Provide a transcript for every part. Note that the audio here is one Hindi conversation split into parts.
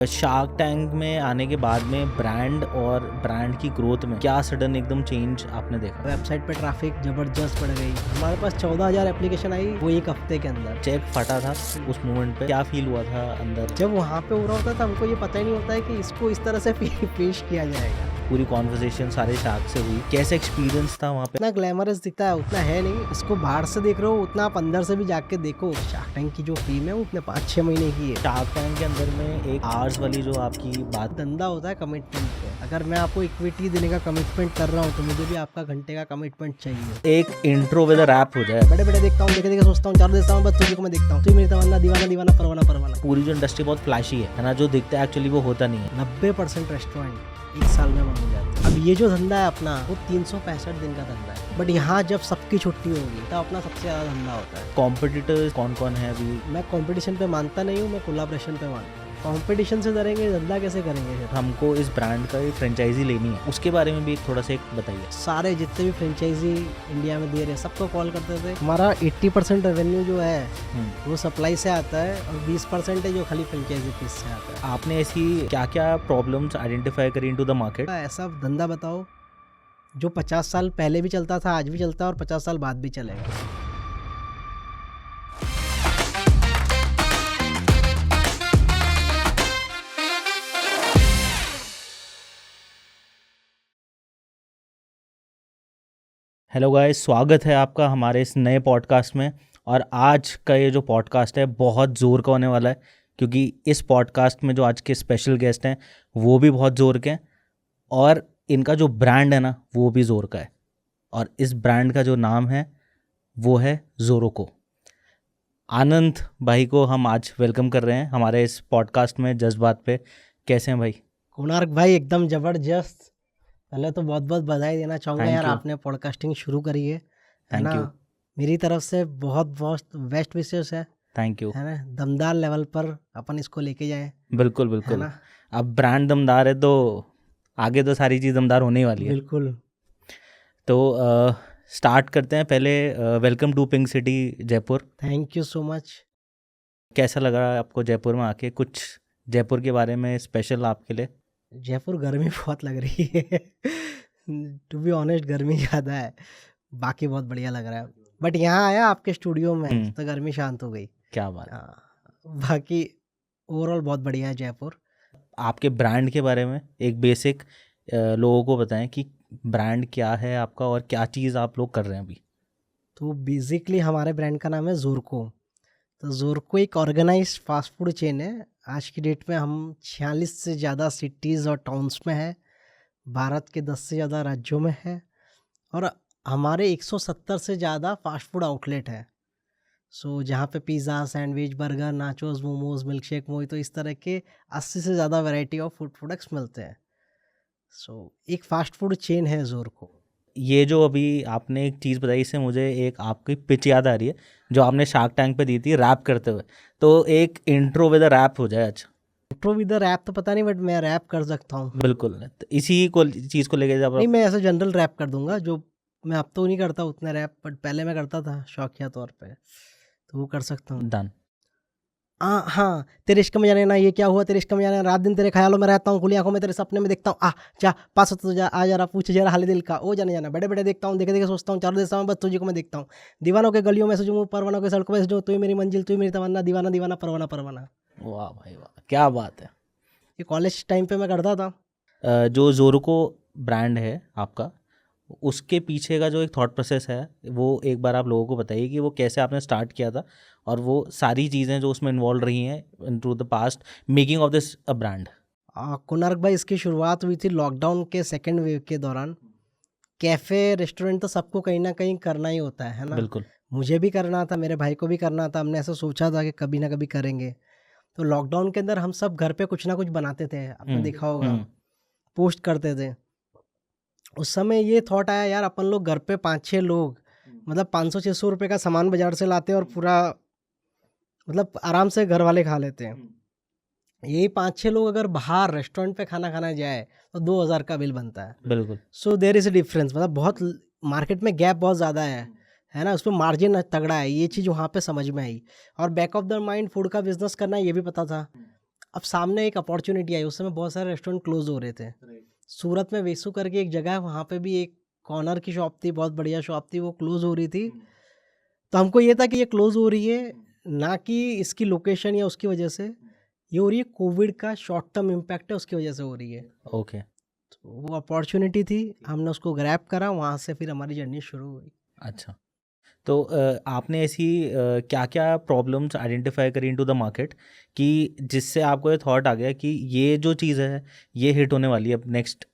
शार्क टैंक में आने के बाद में ब्रांड और ब्रांड की ग्रोथ में क्या सडन एकदम चेंज आपने देखा? वेबसाइट पे ट्रैफिक जबरदस्त बढ़ गई। हमारे पास 14,000 एप्लीकेशन आई वो एक हफ्ते के अंदर। चेक फटा था उस मोमेंट पे, क्या फील हुआ था अंदर? जब वहाँ पे हो रहा होता था हमको ये पता ही नहीं होता है कि इसको इस तरह से पेश किया जाएगा। पूरी कॉन्वर्सेशन सारे शार्क से हुई, कैसे एक्सपीरियंस था वहाँ पे? इतना ग्लैमरस दिखता है उतना है नहीं। इसको बाहर से देख रहे हो उतना आप अंदर से भी जाके देखो। शार्क टैंक की जो टीम है वो उतने 5-6 महीने की है। शार्क टैंक के अंदर में एक आवर्स वाली जो आपकी बात, धंधा होता है कमिटमेंट पे। अगर मैं आपको इक्विटी देने का कमिटमेंट कर रहा हूँ तो मुझे भी आपका घंटे का कमिटमेंट चाहिए। एक इंट्रो विद रैप हो जाए। बड़े बड़े देखता हूँ, देखे देखे सोचता हूँ, चार देखता हूँ, बस तुझे को मैं देखता हूँ, तू मेरी तमन्ना, दीवाना दीवाना, परवाना परवाना। पूरी जो इंडस्ट्री बहुत फ्लैशी है ना, जो दिखता है एक्चुअली वो होता नहीं है। 90% रेस्टोरेंट एक साल में बन जाते हैं। अब ये जो धंधा है अपना वो 365 दिन का धंधा है। बट यहाँ जब सबकी छुट्टी होगी तब अपना सबसे ज़्यादा धंधा होता है। कॉम्पिटिटर्स कौन कौन है अभी? मैं कंपटीशन पे मानता नहीं हूँ, मैं कोलाब्रेशन पे मानता हूँ। कंपटीशन से डरेंगे धंधा कैसे करेंगे फिर? हमको इस ब्रांड का एक फ्रेंचाइजी लेनी है, उसके बारे में भी थोड़ा सा एक बताइए। सारे जितने भी फ्रेंचाइजी इंडिया में दे रहे हैं सबको कॉल करते थे। हमारा 80% रेवेन्यू जो है वो सप्लाई से आता है और 20% है जो खाली फ्रेंचाइजी फीस से आता है। आपने ऐसी क्या क्या प्रॉब्लम्स आइडेंटिफाई करी इनटू द मार्केट? ऐसा धंधा बताओ जो 50 साल पहले भी चलता था, आज भी चलता है और 50 साल बाद भी चलेगा। हेलो गाइस, स्वागत है आपका हमारे इस नए पॉडकास्ट में। और आज का ये जो पॉडकास्ट है बहुत ज़ोर का होने वाला है, क्योंकि इस पॉडकास्ट में जो आज के स्पेशल गेस्ट हैं वो भी बहुत ज़ोर के हैं और इनका जो ब्रांड है ना वो भी ज़ोर का है। और इस ब्रांड का जो नाम है वो है ज़ोरोको। आनंद भाई को हम आज वेलकम कर रहे हैं हमारे इस पॉडकास्ट में जज्बात पे। कैसे हैं भाई? कोणार्क भाई एकदम जबरदस्त। पहले तो बहुत बहुत बधाई देना चाहूँगा Thank यार, you. आपने पॉडकास्टिंग शुरू करी है Thank ना। you. मेरी तरफ से बहुत बहुत बेस्ट विशेष है थैंक यू। ना। दमदार लेवल पर अपन इसको लेके जाए, बिल्कुल है बिल्कुल। ना। अब ब्रांड दमदार है तो आगे तो सारी चीज़ दमदार होने ही वाली है। बिल्कुल। तो स्टार्ट करते हैं। पहले welcome to pink city Jaipur. Thank you so much. कैसा लग रहा है आपको जयपुर में आके? कुछ जयपुर के बारे में स्पेशल आपके लिए? जयपुर गर्मी बहुत लग रही है टू बी ऑनेस्ट, गर्मी ज़्यादा है। बाकी बहुत बढ़िया लग रहा है, बट यहाँ आया आपके स्टूडियो में तो गर्मी शांत हो गई। क्या बात। बाकी ओवरऑल बहुत बढ़िया है जयपुर। आपके ब्रांड के बारे में एक बेसिक लोगों को बताएं कि ब्रांड क्या है आपका और क्या चीज़ आप लोग कर रहे हैं अभी। तो बेसिकली हमारे ब्रांड का नाम है ज़ोरको। तो ज़ोरको एक ऑर्गेनाइज्ड फास्ट फूड चेन है। आज की डेट में हम 46 से ज़्यादा सिटीज़ और टाउन्स में है, भारत के 10 से ज़्यादा राज्यों में है और हमारे 170 से ज़्यादा फास्ट फूड आउटलेट है। सो जहाँ पे pizza, sandwich, burger, nachos, momos, milk shake, mojito, इस तरह के 80 से ज़्यादा वैरायटी ऑफ फूड प्रोडक्ट्स मिलते हैं। सो एक फास्ट फूड चेन है ज़ोरको। ये जो अभी आपने एक चीज़ बताई, इससे मुझे एक आपकी पिच याद आ रही है जो आपने शार्क टैंक पे दी थी रैप करते हुए। तो एक इंट्रो विद रैप हो जाए। अच्छा, इंट्रो विद रैप तो पता नहीं, बट मैं रैप कर सकता हूँ। बिल्कुल। तो इसी को चीज़ को लेके जब नहीं, मैं ऐसे जनरल रैप कर दूंगा, जो मैं अब तो नहीं करता उतना रैप, बट पहले मैं करता था शौकिया तौर पे, तो वो कर सकता हूँ। डन। हाँ, तेरे इश्क में जाने ना ये क्या हुआ, तेरे इश्क में जाने रात दिन तेरे ख्यालों में रहता हूँ, खुली आंखों में तेरे सपने में देखता हूँ। जा पास तो जा, आ जरा पूछ जरा हाल दिल का, ओ जाने जाना, बड़े बड़े देखता हूँ, देखे देखे सोचता हूँ, चारों देशों में बस तुझे को मैं देखता हूँ। दीवानों के गलियों में से जो, परवानों के सड़कों में से जो, तू मेरी मंजिल, तू मेरी तमन्ना, दीवाना दीवाना, परवाना परवाना। वाह भाई वाह, क्या बात है। ये कॉलेज टाइम पे मैं करता था। जो ज़ोरोको ब्रांड है आपका, उसके पीछे का जो एक थॉट प्रोसेस है वो एक बार आप लोगों को बताइए कि वो कैसे आपने स्टार्ट किया था और वो सारी चीज़ें जो उसमें इन्वॉल्व रही हैं in to the past making of this a brand. Konark भाई, इसकी शुरुआत हुई थी लॉकडाउन के सेकेंड वेव के दौरान। कैफ़े रेस्टोरेंट तो सबको कहीं ना कहीं करना ही होता है ना। बिल्कुल। मुझे भी करना था, मेरे भाई को भी करना था। हमने ऐसा सोचा था कि कभी ना कभी करेंगे। तो लॉकडाउन के अंदर हम सब घर पे कुछ ना कुछ बनाते थे, आपने देखा होगा, पोस्ट करते थे। उस समय ये थॉट आया, यार अपन लोग घर पे 5-6 लोग, मतलब 500-600 रुपये का सामान बाजार से लाते हैं और पूरा मतलब आराम से घर वाले खा लेते हैं। यही 5-6 लोग अगर बाहर रेस्टोरेंट पे खाना खाना जाए तो 2,000 का बिल बनता है। बिल्कुल। So there is a difference, मतलब बहुत मार्केट में गैप बहुत ज़्यादा है ना। उसमें मार्जिन तगड़ा है, ये चीज़ वहाँ पे समझ में आई। और back of the mind food का बिजनेस करना ये भी पता था। अब सामने एक अपॉर्चुनिटी आई, उस समय बहुत सारे रेस्टोरेंट क्लोज हो रहे थे। सूरत में वेसू करके एक जगह है, वहाँ पे भी एक कॉर्नर की शॉप थी, बहुत बढ़िया शॉप थी, वो क्लोज हो रही थी। तो हमको ये था कि ये क्लोज हो रही है ना कि इसकी लोकेशन या उसकी वजह से, ये हो रही है कोविड का शॉर्ट टर्म इम्पैक्ट है, उसकी वजह से हो रही है। ओके। तो वो अपॉर्चुनिटी थी, हमने उसको ग्रैब करा, वहाँ से फिर हमारी जर्नी शुरू हुई। अच्छा, तो आपने ऐसी क्या क्या प्रॉब्लम्स आइडेंटिफाई करी इनटू द मार्केट कि जिससे आपको ये थॉट आ गया कि ये जो चीज़ है ये हिट होने वाली है अब नेक्स्ट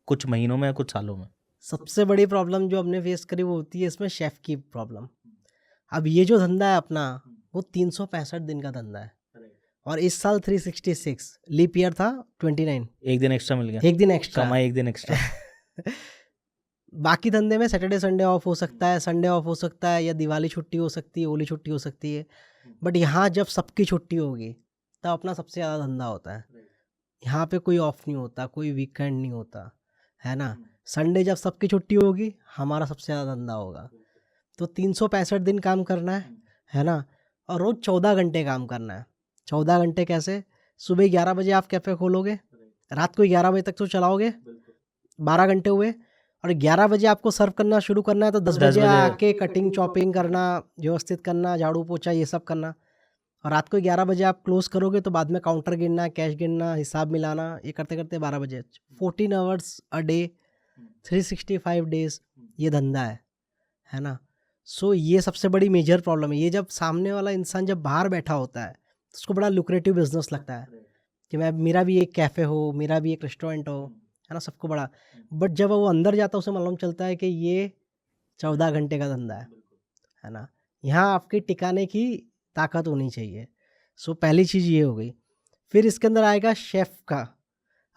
कुछ महीनों में या कुछ सालों में? सबसे बड़ी प्रॉब्लम जो हमने फेस करी वो होती है इसमें शेफ़ की प्रॉब्लम। अब ये जो धंधा है अपना, वो 365 दिन का धंधा है, और इस साल 366, लीप ईयर था 29, एक दिन एक्स्ट्रा मिल गया, एक दिन एक्स्ट्रा। कमाई एक दिन एक्स्ट्रा। बाकी धंधे में सैटरडे संडे ऑफ हो सकता है, संडे ऑफ हो सकता है, या दिवाली छुट्टी हो सकती है, होली छुट्टी हो सकती है। बट यहाँ जब सबकी छुट्टी होगी तब अपना सबसे ज़्यादा धंधा होता है। यहाँ पे कोई ऑफ नहीं होता, कोई वीकेंड नहीं होता, है ना। संडे जब सबकी छुट्टी होगी, हमारा सबसे ज़्यादा धंधा होगा। तो 365 दिन काम करना है ना, और रोज़ 14 घंटे काम करना है। 14 घंटे कैसे? सुबह 11 बजे आप कैफ़े खोलोगे, रात को 11 बजे तक तो चलाओगे, 12 घंटे हुए। और 11 बजे आपको सर्व करना शुरू करना है, तो 10 बजे आके कटिंग चॉपिंग करना, व्यवस्थित करना, झाड़ू पोछा ये सब करना। और रात को 11 बजे आप क्लोज करोगे, तो बाद में काउंटर गिनना, कैश गिनना, हिसाब मिलाना, ये करते करते 12 बजे। 14 आवर्स अ डे, 365 डेज ये धंधा है ना। सो ये सबसे बड़ी मेजर प्रॉब्लम है। ये जब सामने वाला इंसान जब बाहर बैठा होता है तो उसको बड़ा लुक्रेटिव बिजनेस लगता है कि मेरा भी एक कैफ़े हो, मेरा भी एक रेस्टोरेंट हो, है ना, सबको बड़ा। बट जब वो अंदर जाता है उसे मालूम चलता है कि ये 14 घंटे का धंधा है ना। यहाँ आपके टिकाने की ताकत होनी चाहिए। सो पहली चीज़ ये हो गई। फिर इसके अंदर आएगा शेफ़ का।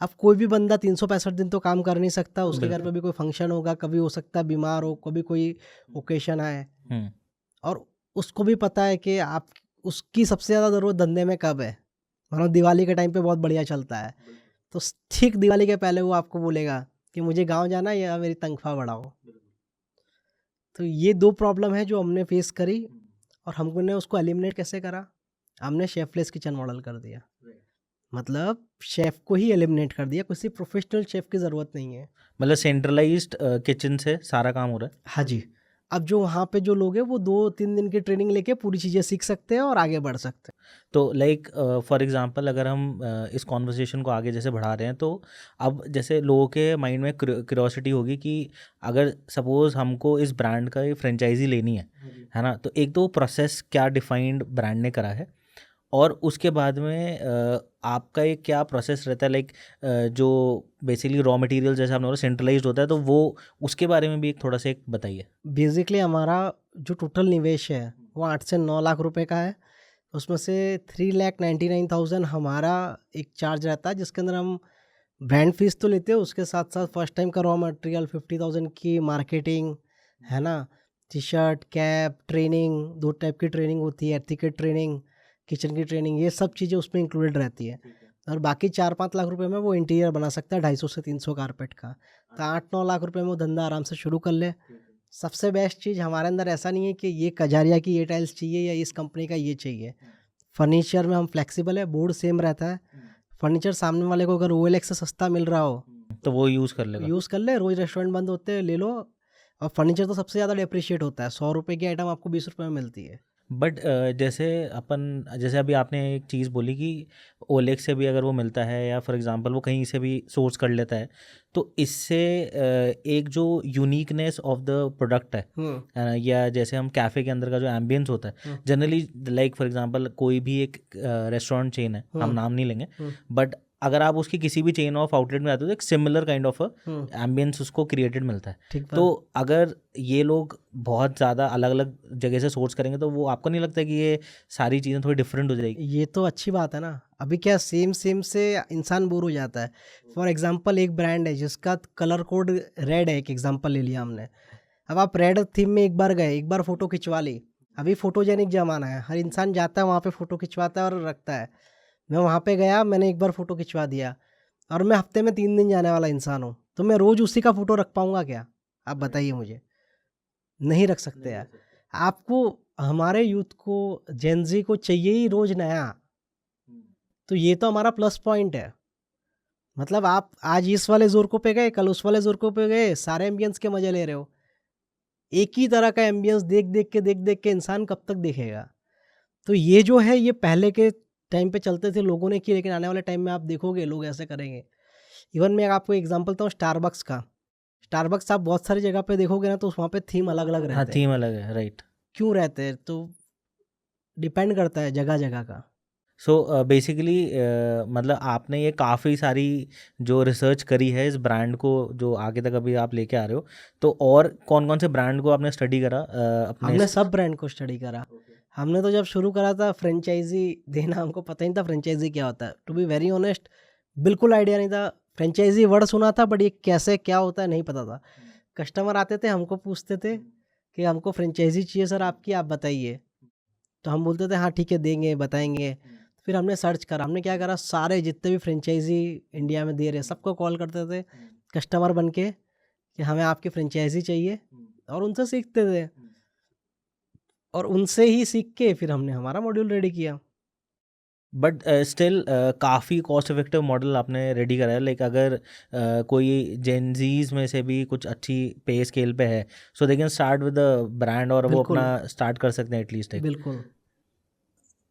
अब कोई भी बंदा 365 दिन तो काम कर नहीं सकता, उसके घर पे भी कोई फंक्शन होगा, कभी हो सकता है बीमार हो, कभी कोई ओकेशन आए, और उसको भी पता है कि आप उसकी सबसे ज़्यादा ज़रूरत धंधे में कब है। मानो दिवाली के टाइम पे बहुत बढ़िया चलता है, तो ठीक दिवाली के पहले वो आपको बोलेगा कि मुझे गांव जाना है या मेरी तनख्वाह बढ़ाओ। तो ये 2 प्रॉब्लम है जो हमने फेस करी, और हमने उसको एलिमिनेट कैसे करा? हमने शेफलेस किचन मॉडल कर दिया। मतलब शेफ़ को ही एलिमिनेट कर दिया, किसी प्रोफेशनल शेफ़ की ज़रूरत नहीं है। मतलब सेंट्रलाइज्ड किचन से सारा काम हो रहा है। हाँ जी। अब जो वहाँ पे जो लोग हैं वो 2-3 दिन की ट्रेनिंग लेके पूरी चीज़ें सीख सकते हैं और आगे बढ़ सकते हैं। तो लाइक फॉर एग्जांपल अगर हम इस कॉन्वर्सेशन को आगे जैसे बढ़ा रहे हैं, तो अब जैसे लोगों के माइंड में क्यूरियोसिटी होगी कि अगर सपोज़ हमको इस ब्रांड का फ्रेंचाइजी लेनी है ना, तो एक तो प्रोसेस क्या डिफाइंड ब्रांड ने करा है, और उसके बाद में आपका एक क्या प्रोसेस रहता है, लाइक जो बेसिकली रॉ मटेरियल जैसे आपने बोला सेंट्रलाइज्ड होता है, तो वो उसके बारे में भी एक थोड़ा सा एक बताइए। बेसिकली हमारा जो टोटल निवेश है वो 8 से 9 लाख रुपए का है। उसमें से 3,99,000 हमारा एक चार्ज रहता है, जिसके अंदर हम ब्रांड फीस तो लेते हैं, उसके साथ साथ फर्स्ट टाइम का रॉ मटेरियल 50,000 की मार्केटिंग, है ना, T shirt, cap, training, 2 type की ट्रेनिंग होती है, एथिकेट ट्रेनिंग, किचन की ट्रेनिंग, ये सब चीज़ें उसमें इंक्लूडेड रहती है। और बाकी 4-5 लाख रुपए में वो इंटीरियर बना सकता है 250 से 300 कारपेट का। तो 8-9 लाख रुपए में वो धंधा आराम से शुरू कर ले। सबसे बेस्ट चीज़ हमारे अंदर ऐसा नहीं है कि ये कजारिया की ये टाइल्स चाहिए या इस कंपनी का ये चाहिए। फर्नीचर में हम फ्लेक्सिबल है, बोर्ड सेम रहता है। फर्नीचर सामने वाले को अगर OLX से सस्ता मिल रहा हो तो वो यूज़ कर लेगा। यूज़ कर ले, रोज़ रेस्टोरेंट बंद होते हैं, ले लो। और फर्नीचर तो सबसे ज़्यादा डेप्रिशिएट होता है, 100 रुपये की आइटम आपको 20 रुपये में मिलती है। बट जैसे अभी आपने एक चीज़ बोली कि ओलेक्स से भी अगर वो मिलता है या फॉर एग्जांपल वो कहीं से भी सोर्स कर लेता है, तो इससे एक जो यूनिकनेस ऑफ द प्रोडक्ट है या जैसे हम कैफ़े के अंदर का जो एम्बियंस होता है जनरली, लाइक फॉर एग्जांपल कोई भी एक रेस्टोरेंट चेन है, हम नाम नहीं लेंगे, बट अगर आप उसकी किसी भी चेन ऑफ आउटलेट में आते हो तो एक सिमिलर काइंड ऑफ एम्बियंस उसको क्रिएटेड मिलता है। तो अगर ये लोग बहुत ज़्यादा अलग अलग जगह से सोर्स करेंगे तो वो आपको नहीं लगता कि ये सारी चीज़ें थोड़ी डिफरेंट हो जाएगी? ये तो अच्छी बात है ना। अभी क्या सेम से इंसान बोर हो जाता है। फॉर एग्जांपल एक ब्रांड है जिसका कलर कोड रेड है, एक एग्जांपल ले लिया हमने। अब आप रेड थीम में एक बार गए, एक बार फ़ोटो खिंचवा ली। अभी फ़ोटोजेनिक ज़माना है, हर इंसान जाता है वहाँ पे फ़ोटो खिंचवाता है और रखता है। मैं वहाँ पे गया, मैंने एक बार फ़ोटो खिंचवा दिया, और मैं हफ्ते में 3 दिन जाने वाला इंसान हूँ, तो मैं रोज़ उसी का फ़ोटो रख पाऊँगा क्या? आप बताइए मुझे। नहीं रख सकते यार। आपको, हमारे यूथ को, जेन ज़ी को चाहिए ही रोज़ नया। तो ये तो हमारा प्लस पॉइंट है। मतलब आप आज इस वाले ज़ोरको पे गए, कल उस वाले ज़ोरको पे गए, सारे एम्बियंस के मज़े ले रहे हो। एक ही तरह का एम्बियंस देख के इंसान कब तक देखेगा? तो ये जो है ये पहले के टाइम पे चलते थे, लोगों ने किए, लेकिन आने वाले टाइम में आप देखोगे लोग ऐसे करेंगे। इवन मैं आपको एग्जांपल दूँ स्टारबक्स का। स्टारबक्स आप बहुत सारी जगह पे देखोगे ना, तो वहाँ पे थीम अलग-अलग हाँ, रहते हैं। थीम अलग है, राइट। क्यों रहते हैं? तो डिपेंड करता है जगह-जगह का। सो बेसिकली मतलब आपने ये काफ़ी सारी जो रिसर्च करी है इस ब्रांड को, जो आगे तक अभी आप लेके आ रहे हो, तो और कौन-कौन से ब्रांड को आपने स्टडी करा अपने हमने सब ब्रांड को स्टडी करा। हमने तो जब शुरू करा था फ्रेंचाइज़ी देना, हमको पता ही नहीं था फ्रेंचाइज़ी क्या होता है। टू बी वेरी ऑनेस्ट, बिल्कुल आइडिया नहीं था। फ्रेंचाइज़ी वर्ड सुना था, बट ये कैसे क्या होता है नहीं पता था। कस्टमर आते थे, हमको पूछते थे कि हमको फ्रेंचाइज़ी चाहिए सर आपकी, आप बताइए। तो हम बोलते थे हाँ ठीक है, देंगे, बताएँगे। फिर हमने सर्च करा, हमने क्या करा, सारे जितने भी फ्रेंचाइज़ी इंडिया में दे रहे हैं सबको कॉल करते थे कस्टमर बन के कि हमें आपकी फ्रेंचाइज़ी चाहिए, और उनसे सीखते थे। और उनसे ही सीख के फिर हमने हमारा मॉड्यूल रेडी किया। बट स्टिल काफ़ी कॉस्ट इफेक्टिव मॉडल आपने रेडी करा है। लाइक अगर कोई जेनजीज में से भी कुछ अच्छी पे स्केल पे है, so they can start with brand, और वो बिल्कुल। अपना स्टार्ट कर सकते हैं एटलीस्ट एक। बिल्कुल।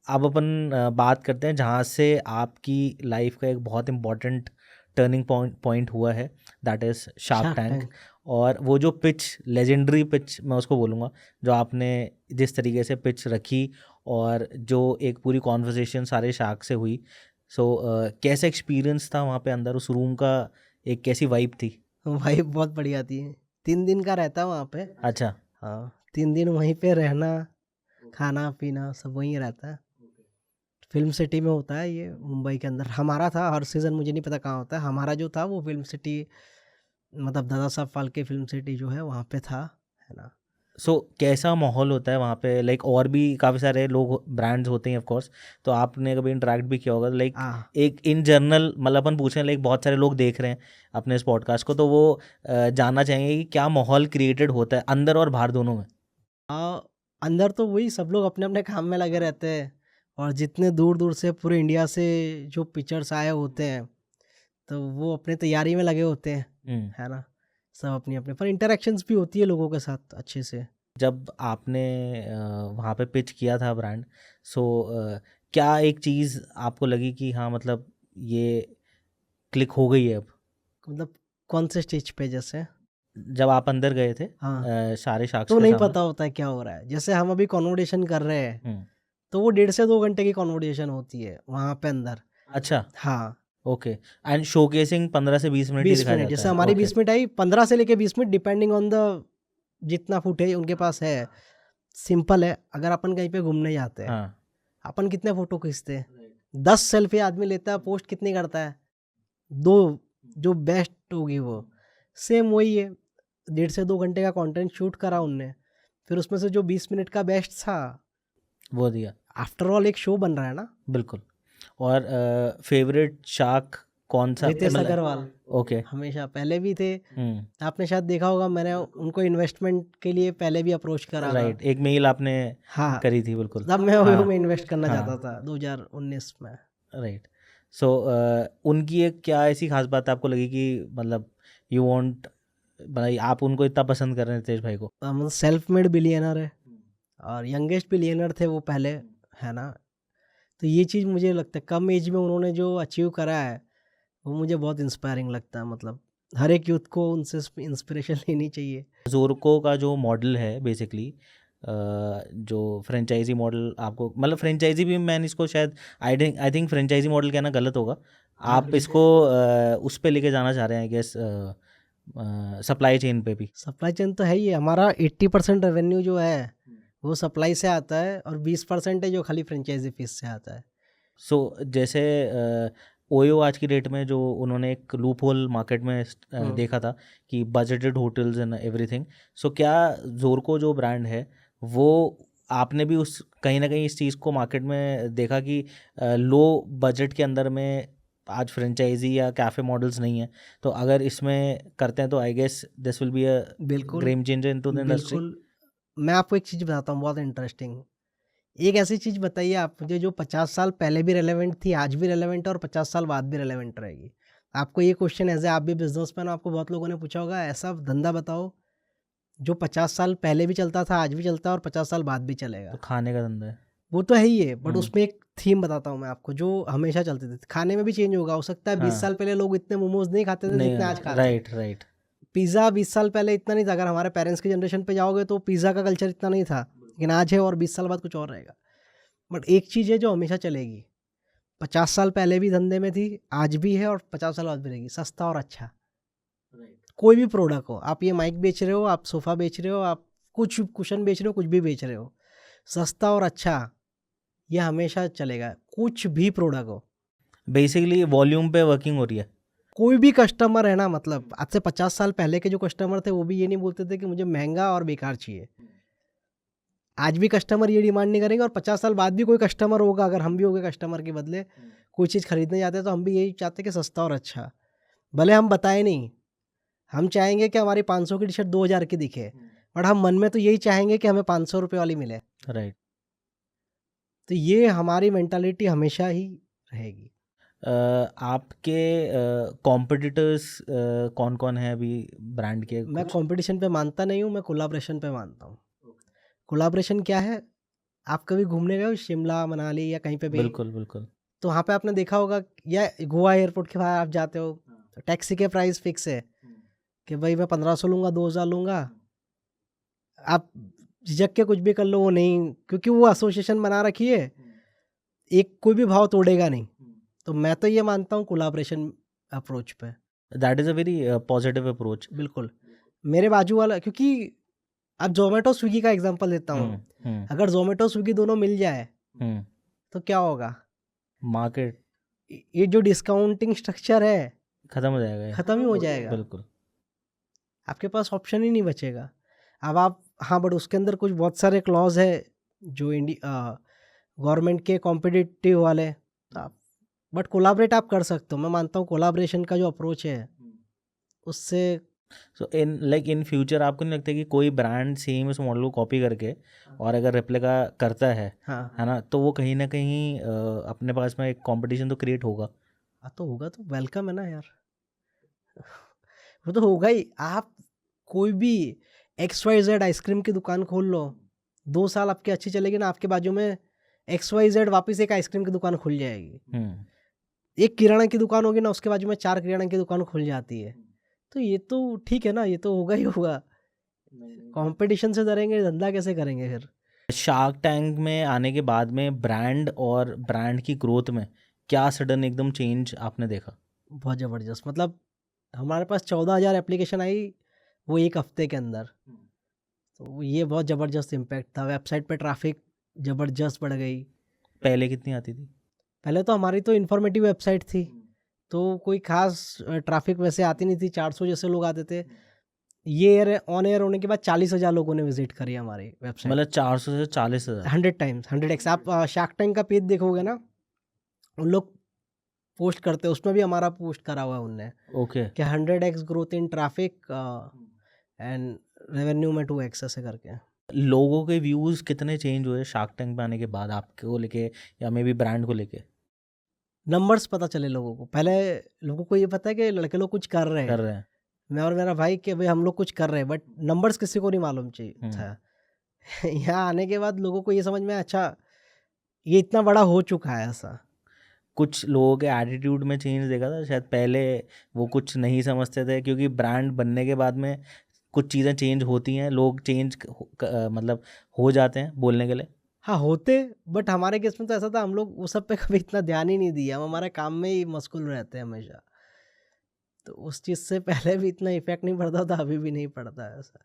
अब अपन बात करते हैं जहाँ से आपकी लाइफ का एक बहुत इम्पॉर्टेंट टर्निंग पॉइंट हुआ है, that is shark shark tank. Tank. और वो जो पिच, लेजेंडरी पिच मैं उसको बोलूँगा, जो आपने जिस तरीके से पिच रखी और जो एक पूरी कॉन्वर्सेशन सारे शार्क से हुई, सो कैसा एक्सपीरियंस था वहाँ पे अंदर उस रूम का, एक कैसी वाइब थी? भाई बहुत बढ़िया थी। 3 दिन का रहता है वहाँ पे। अच्छा। हाँ, 3 दिन वहीं पे रहना, खाना-पीना सब वहीं रहता है। फ़िल्म सिटी में होता है ये, मुंबई के अंदर। हमारा था, हर सीज़न मुझे नहीं पता कहाँ होता है। हमारा जो था वो फ़िल्म सिटी, मतलब दादा साहब फाल्के फ़िल्म सिटी जो है वहाँ पे था, है ना? सो कैसा माहौल होता है वहाँ पे? लाइक और भी काफ़ी सारे लोग, ब्रांड्स होते हैं ऑफ कोर्स, तो आपने कभी इंटरेक्ट भी किया होगा। लाइक हाँ। एक इन जनरल, मतलब अपन पूछें, लाइक बहुत सारे लोग देख रहे हैं अपने इस पॉडकास्ट को, तो वो जानना चाहेंगे कि क्या माहौल क्रिएटेड होता है अंदर और बाहर दोनों में? अंदर तो वही सब लोग अपने-अपने काम में लगे रहते हैं, और जितने दूर-दूर से पूरे इंडिया से जो पिक्चर्स आए होते हैं, तो वो अपनी तैयारी में लगे होते हैं, हम्म। है ना? सब अपनी-अपनी पर इंटरैक्शंस भी होती है लोगों के साथ अच्छे से। जब आपने वहाँ पे पिच किया था ब्रांड, सो क्या एक चीज़ आपको लगी कि हाँ, मतलब ये क्लिक हो गई है अब? मतलब कौन से स्टेज पे जैसे? जब आप अंदर गए थे हाँ, सारे शार्क्स तो के नहीं सामने। पता होता है क्या हो रहा है। जैसे हम अभी कन्वर्सेशन कर रहे हैं, हम्म। तो वो 1.5 से 2 घंटे की कन्वर्सेशन होती है वहाँ पे अंदर। अच्छा। हाँ, ओके। एंड शोकेसिंग 15 से 20 मिनट ही 20 दिखाया मिनट। जाता जैसे है? हमारी ओके। 20 मिनट आई, 15 से लेके 20 मिनट डिपेंडिंग ऑन द जितना फुटेज उनके पास है। सिंपल है, अगर अपन कहीं पे घूमने जाते हैं, हाँ। अपन कितने फ़ोटो खींचते हैं? 10 सेल्फी आदमी लेता है, पोस्ट कितनी करता है? 2, जो बेस्ट होगी वो। सेम वही है, 1.5 से 2 घंटे का कंटेंट शूट करा उनने, फिर उसमें से जो 20 मिनट का बेस्ट था, वो दिया। आफ्टर ऑल एक शो बन रहा है ना। बिल्कुल। और फेवरेट शार्क कौन सा रितेश मतलब? अग्रवाल ओके। हमेशा पहले भी थे। हम्म। आपने शायद देखा होगा, मैंने उनको इन्वेस्टमेंट के लिए पहले भी अप्रोच करा था। राइट, एक मेल आपने हाँ, करी थी, बिल्कुल। तब मैं हाँ। ओयो में इन्वेस्ट करना हाँ। चाहता था 2019 में। राइट। सो उनकी एक क्या ऐसी खास बात आपको लगी कि मतलब यू वांट, भाई आप उनको इतना पसंद कर रहे हैं रितेश भाई को? मतलब सेल्फ मेड बिलियनर है, और यंगेस्ट बिलियनर थे वो पहले, है ना? तो ये चीज़ मुझे लगता है कम एज में उन्होंने जो अचीव करा है, वो मुझे बहुत इंस्पायरिंग लगता है। मतलब हर एक यूथ को उनसे इंस्पिरेशन लेनी चाहिए। ज़ोरको का जो मॉडल है बेसिकली, जो फ्रेंचाइजी मॉडल आपको, मतलब फ्रेंचाइजी भी मैंने इसको शायद, आई थिंक फ्रेंचाइजी मॉडल कहना गलत होगा। आप इसको उस पे लेके जाना चाह रहे हैं, आई गेस, सप्लाई चेन पे भी। सप्लाई चेन तो है ही है। हमारा 80% रेवेन्यू जो है वो सप्लाई से आता है, और 20% है जो खाली फ्रेंचाइजी फीस से आता है। सो जैसे ओयो आज की डेट में जो उन्होंने एक लूप होल मार्केट में देखा था कि बजटेड होटल्स एंड एवरीथिंग, सो क्या ज़ोरको जो ब्रांड है वो, आपने भी उस कहीं ना कहीं इस चीज़ को मार्केट में देखा कि लो बजट के अंदर में आज फ्रेंचाइजी या कैफ़े मॉडल्स नहीं है, तो अगर इसमें करते हैं तो I guess this will be a बिल्कुल। Game changer into the industry? बिल्कुल। मैं आपको एक चीज़ बताता हूँ बहुत इंटरेस्टिंग। एक ऐसी चीज़ बताइए आप मुझे जो 50 साल पहले भी रेलेवेंट थी, आज भी रेलेवेंट है और 50 साल बाद भी रेलेवेंट रहेगी। आपको ये क्वेश्चन एज़ आप भी बिजनेसमैन, आपको बहुत लोगों ने पूछा होगा, ऐसा धंधा बताओ जो 50 साल पहले भी चलता था, आज भी चलता है और 50 साल बाद भी तो चलेगा। खाने का धंधा है। वो तो है ही है, बट हम्म, उसमें एक थीम बताता हूँ मैं आपको जो हमेशा चलती थी। खाने में भी चेंज होगा, हो सकता है 20 हाँ साल पहले लोग इतने मोमोज नहीं खाते थे नहीं, जितने आज खाते हैं। Right right. पिज़्ज़ा 20 साल पहले इतना नहीं था, अगर हमारे पेरेंट्स की जनरेशन पे जाओगे तो पिज़्ज़ा का कल्चर इतना नहीं था, लेकिन आज है और 20 साल बाद कुछ और रहेगा। बट एक चीज़ है जो हमेशा चलेगी, 50 साल पहले भी धंधे में थी, आज भी है और 50 साल बाद भी रहेगी, सस्ता और अच्छा। कोई भी प्रोडक्ट हो, आप ये माइक बेच रहे हो, आप सोफ़ा बेच रहे हो, आप कुछ कुशन बेच रहे हो, कुछ भी बेच रहे हो, सस्ता और अच्छा ये हमेशा चलेगा, कुछ भी प्रोडक्ट हो। बेसिकली वॉल्यूम पे वर्किंग हो रही है। कोई भी कस्टमर है ना, मतलब आज से 50 साल पहले के जो कस्टमर थे वो भी ये नहीं बोलते थे कि मुझे महंगा और बेकार चाहिए। आज भी कस्टमर ये डिमांड नहीं करेंगे और 50 साल बाद भी कोई कस्टमर होगा, अगर हम भी हो गए कस्टमर के बदले कोई चीज़ खरीदने जाते हैं तो हम भी यही चाहते हैं कि सस्ता और अच्छा। भले हम बताएं नहीं, हम चाहेंगे कि हमारी 500 की टी शर्ट 2000 की दिखे, बट हम मन में तो यही चाहेंगे कि हमें 500 रुपये वाली मिले। राइट। तो ये हमारी मेंटालिटी हमेशा ही रहेगी। आपके कॉम्पिटिटर्स कौन कौन है अभी ब्रांड के मैं कुछ? कंपटीशन पे मानता नहीं हूँ, मैं कोलाब्रेशन पे मानता हूँ। कोलाब्रेशन क्या है, आप कभी घूमने गए हो शिमला मनाली या कहीं पे भी, बिल्कुल बिल्कुल। तो वहाँ पे आपने देखा होगा, या गोवा एयरपोर्ट के बाहर आप जाते हो तो टैक्सी के प्राइस फिक्स है कि भाई मैं 1500 लूँगा, 2000 लूँगा। आप झिझक के कुछ भी कर लो, वो नहीं, क्योंकि वो एसोसिएशन बना रखी है, एक कोई भी भाव तोड़ेगा नहीं। तो मैं तो ये मानता हूँ कोलाब्रेशन अप्रोच पे। That is a very positive approach. बिल्कुल। मेरे बाजू वाला, क्योंकि अब जोमेटो स्विगी का एग्जांपल देता हूँ, अगर जोमेटो स्विगी दोनों मिल जाए तो क्या होगा, मार्केट ये जो डिस्काउंटिंग स्ट्रक्चर है खत्म हो जाएगा ये। ख़त्म ही हो जाएगा। बिल्कुल। आपके पास ऑप्शन ही नहीं बचेगा। अब आप, हाँ, बट उसके अंदर कुछ बहुत सारे क्लॉज है जो गवर्नमेंट के कॉम्पिटिटिव वाले, तो आप, बट कोलाबरेट आप कर सकते हो। मैं मानता हूँ कोलाब्रेशन का जो अप्रोच है उससे। सो इन फ्यूचर आपको नहीं लगता कि कोई ब्रांड सेम इस मॉडल को कॉपी करके और अगर रेप्लिका करता है हाँ ना, तो वो कहीं ना कहीं अपने पास में एक कंपटीशन तो क्रिएट होगा। हाँ, तो होगा, तो वेलकम है ना यार, वो तो होगा ही। आप कोई भी XYZ आइसक्रीम की दुकान खोल लो, 2 साल आपकी अच्छी चलेगी ना, आपके बाजू में XYZ वापस एक आइसक्रीम की दुकान खुल जाएगी। एक किराना की दुकान होगी ना, उसके बाजू में 4 किराना की दुकान खुल जाती है। तो ये तो ठीक है ना, ये तो होगा ही होगा। कंपटीशन से डरेंगे, धंधा कैसे करेंगे फिर? शार्क टैंक में आने के बाद में ब्रांड और ब्रांड की ग्रोथ में क्या सडन एकदम चेंज आपने देखा? बहुत ज़बरदस्त, मतलब हमारे पास 14,000 एप्लीकेशन आई वो एक हफ्ते के अंदर, तो ये बहुत ज़बरदस्त इम्पैक्ट था। वेबसाइट पे ट्रैफिक ज़बरदस्त बढ़ गई। पहले कितनी आती थी? पहले तो हमारी तो इन्फॉर्मेटिव वेबसाइट थी, तो कोई खास ट्रैफिक वैसे आती नहीं थी, 400 जैसे लोग आते थे। ये ऑन एयर होने के बाद 40,000 लोगों ने विजिट करी हमारी वेबसाइट, मतलब 400 से 40,000? 100 टाइम्स, 100x। आप शार्क टैंक का पेज देखोगे ना, उन लोग पोस्ट करते हैं, उसमें भी हमारा पोस्ट करा हुआ है उनने ओके। कि 100x growth in traffic and revenue में 2x ऐसे करके। लोगों के व्यूज़ कितने चेंज हुए शार्क टैंक पे आने के बाद आपको लेके या मे बी ब्रांड को लेके? नंबर्स पता चले लोगों को। पहले लोगों को ये पता है कि लड़के लोग कुछ कर रहे हैं, हैं। मैं और मेरा भाई, कि भाई हम लोग कुछ कर रहे हैं, बट नंबर्स किसी को नहीं मालूम चाहिए था। यहाँ आने के बाद लोगों को ये समझ में आया, अच्छा ये इतना बड़ा हो चुका है ऐसा। कुछ लोगों के एटीट्यूड में चेंज देखा था शायद? पहले वो कुछ नहीं समझते थे क्योंकि ब्रांड बनने के बाद में कुछ चीज़ें चेंज होती हैं, लोग चेंज मतलब हो जाते हैं बोलने के लिए। हाँ होते, बट हमारे केस में तो ऐसा था, हम लोग वो सब पे कभी इतना ध्यान ही नहीं दिया, हम हमारे काम में ही मशगूल रहते हैं हमेशा। तो उस चीज़ से पहले भी इतना इफेक्ट नहीं पड़ता था, अभी भी नहीं पड़ता है ऐसा।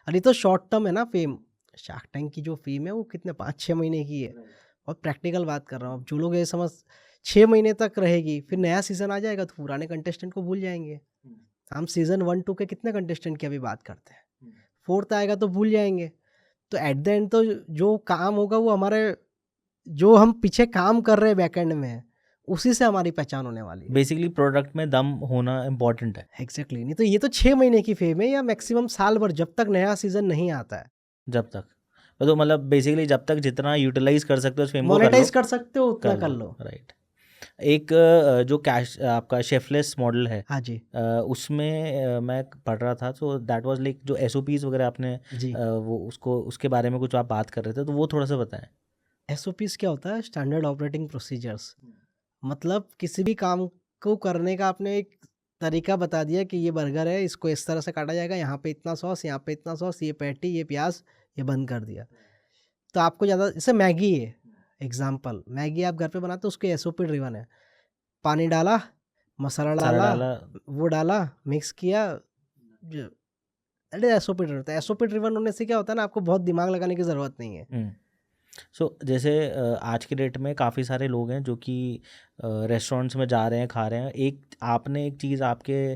अरे तो शॉर्ट टर्म है ना फेम, शार्क टैंक की जो फेम है वो कितने 5-6 महीने की है, और प्रैक्टिकल बात कर रहा हूँ। अब जो लोग ये समझ 6 महीने तक रहेगी, फिर नया सीज़न आ जाएगा तो पुराने कंटेस्टेंट को भूल जाएंगे। हम सीज़न 1-2 के कितने कंटेस्टेंट की अभी बात करते हैं, 4th आएगा तो भूल जाएंगे। तो एट द एंड तो जो काम होगा वो हमारे, जो हम पीछे काम कर रहे हैं बैकएंड में, उसी से हमारी पहचान होने वाली है। बेसिकली प्रोडक्ट में दम होना इम्पॉर्टेंट है। एग्जैक्टली, नहीं तो ये तो 6 महीने की फेम है या मैक्सिमम साल भर, जब तक नया सीज़न नहीं आता है। जब तक तो मतलब बेसिकली जब तक जितना यूटिलाइज कर सकते हो उस फेम को मोनेटाइज कर सकते हो उतना कर लो। राइट। एक जो कैश आपका शेफलेस मॉडल है, हाँ जी उसमें मैं पढ़ रहा था, तो दैट वाज लाइक जो SOPs वगैरह आपने जी। वो उसको उसके बारे में कुछ आप बात कर रहे थे, तो वो थोड़ा सा बताएं। SOPs क्या होता है? Standard operating procedures. मतलब किसी भी काम को करने का आपने एक तरीका बता दिया कि ये बर्गर है, इसको इस तरह से काटा जाएगा, यहाँ पे इतना सॉस, यहाँ पे इतना सॉस, ये पैटी, ये प्याज, ये बंद कर दिया। तो आपको ज़्यादा, जैसे मैगी है एग्जाम्पल, मैगी आप घर पे बनाते हो, उसके SOP ड्रिवन है। पानी डाला, मसाला सारा डाला, डाला। वो डाला, मिक्स किया, अरे SOP ड्रिवन होता है। SOP ड्रिवन होने से क्या होता है ना, आपको बहुत दिमाग लगाने की ज़रूरत नहीं है। सो जैसे आज के डेट में काफ़ी सारे लोग हैं जो कि रेस्टोरेंट्स में जा रहे हैं, खा रहे हैं। एक आपने एक चीज़ आपके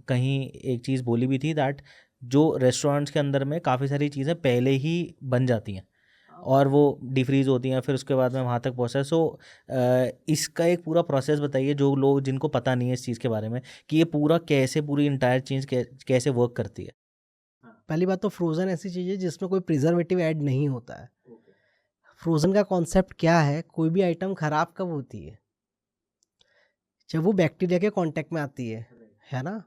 कहीं एक चीज़ बोली भी थी, दैट जो रेस्टोरेंट्स के अंदर में काफ़ी सारी चीज़ें पहले ही बन जाती हैं और वो डिफ्रीज़ होती हैं, फिर उसके बाद में वहाँ तक पहुँचा। सो इसका एक पूरा प्रोसेस बताइए जो लोग जिनको पता नहीं है इस चीज़ के बारे में, कि ये पूरा कैसे पूरी इंटायर चीज़ कैसे वर्क करती है। पहली बात तो फ्रोज़न ऐसी चीज़ है जिसमें कोई प्रिजर्वेटिव ऐड नहीं होता है। फ्रोज़न का कॉन्सेप्ट क्या है? कोई भी आइटम ख़राब कब होती है? जब वो बैक्टीरिया के कांटेक्ट में आती है ना?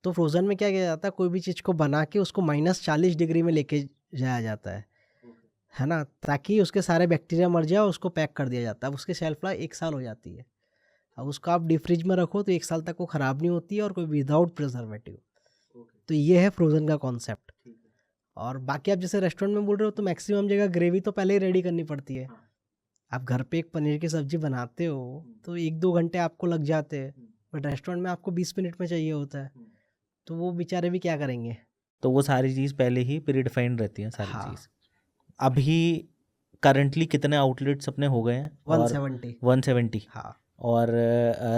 तो फ्रोज़न में क्या किया जाता है, कोई भी चीज़ को बना के उसको -40 डिग्री में लेके जाया जाता है ना? ताकि उसके सारे बैक्टीरिया मर जाए और उसको पैक कर दिया जाता है। अब उसकी शेल्फ लाइफ 1 साल हो जाती है। अब उसको आप डीप फ्रिज में रखो तो 1 साल तक वो ख़राब नहीं होती है, और कोई विदाउट प्रिजर्वेटिव। तो ये है फ्रोज़न का कॉन्सेप्ट। और बाकी आप जैसे रेस्टोरेंट में बोल रहे हो, तो मैक्सिमम जगह ग्रेवी तो पहले ही रेडी करनी पड़ती है। आप घर पे एक पनीर की सब्जी बनाते हो तो 1-2 घंटे आपको लग जाते हैं, बट रेस्टोरेंट में आपको 20 मिनट में चाहिए होता है। तो वो बेचारे भी क्या करेंगे? तो वो सारी चीज़ पहले ही प्री डिफाइंड रहती हैं सारी हाँ। चीज़। अभी करंटली कितने आउटलेट्स अपने हो गए हैं? और 170। 170। हाँ। और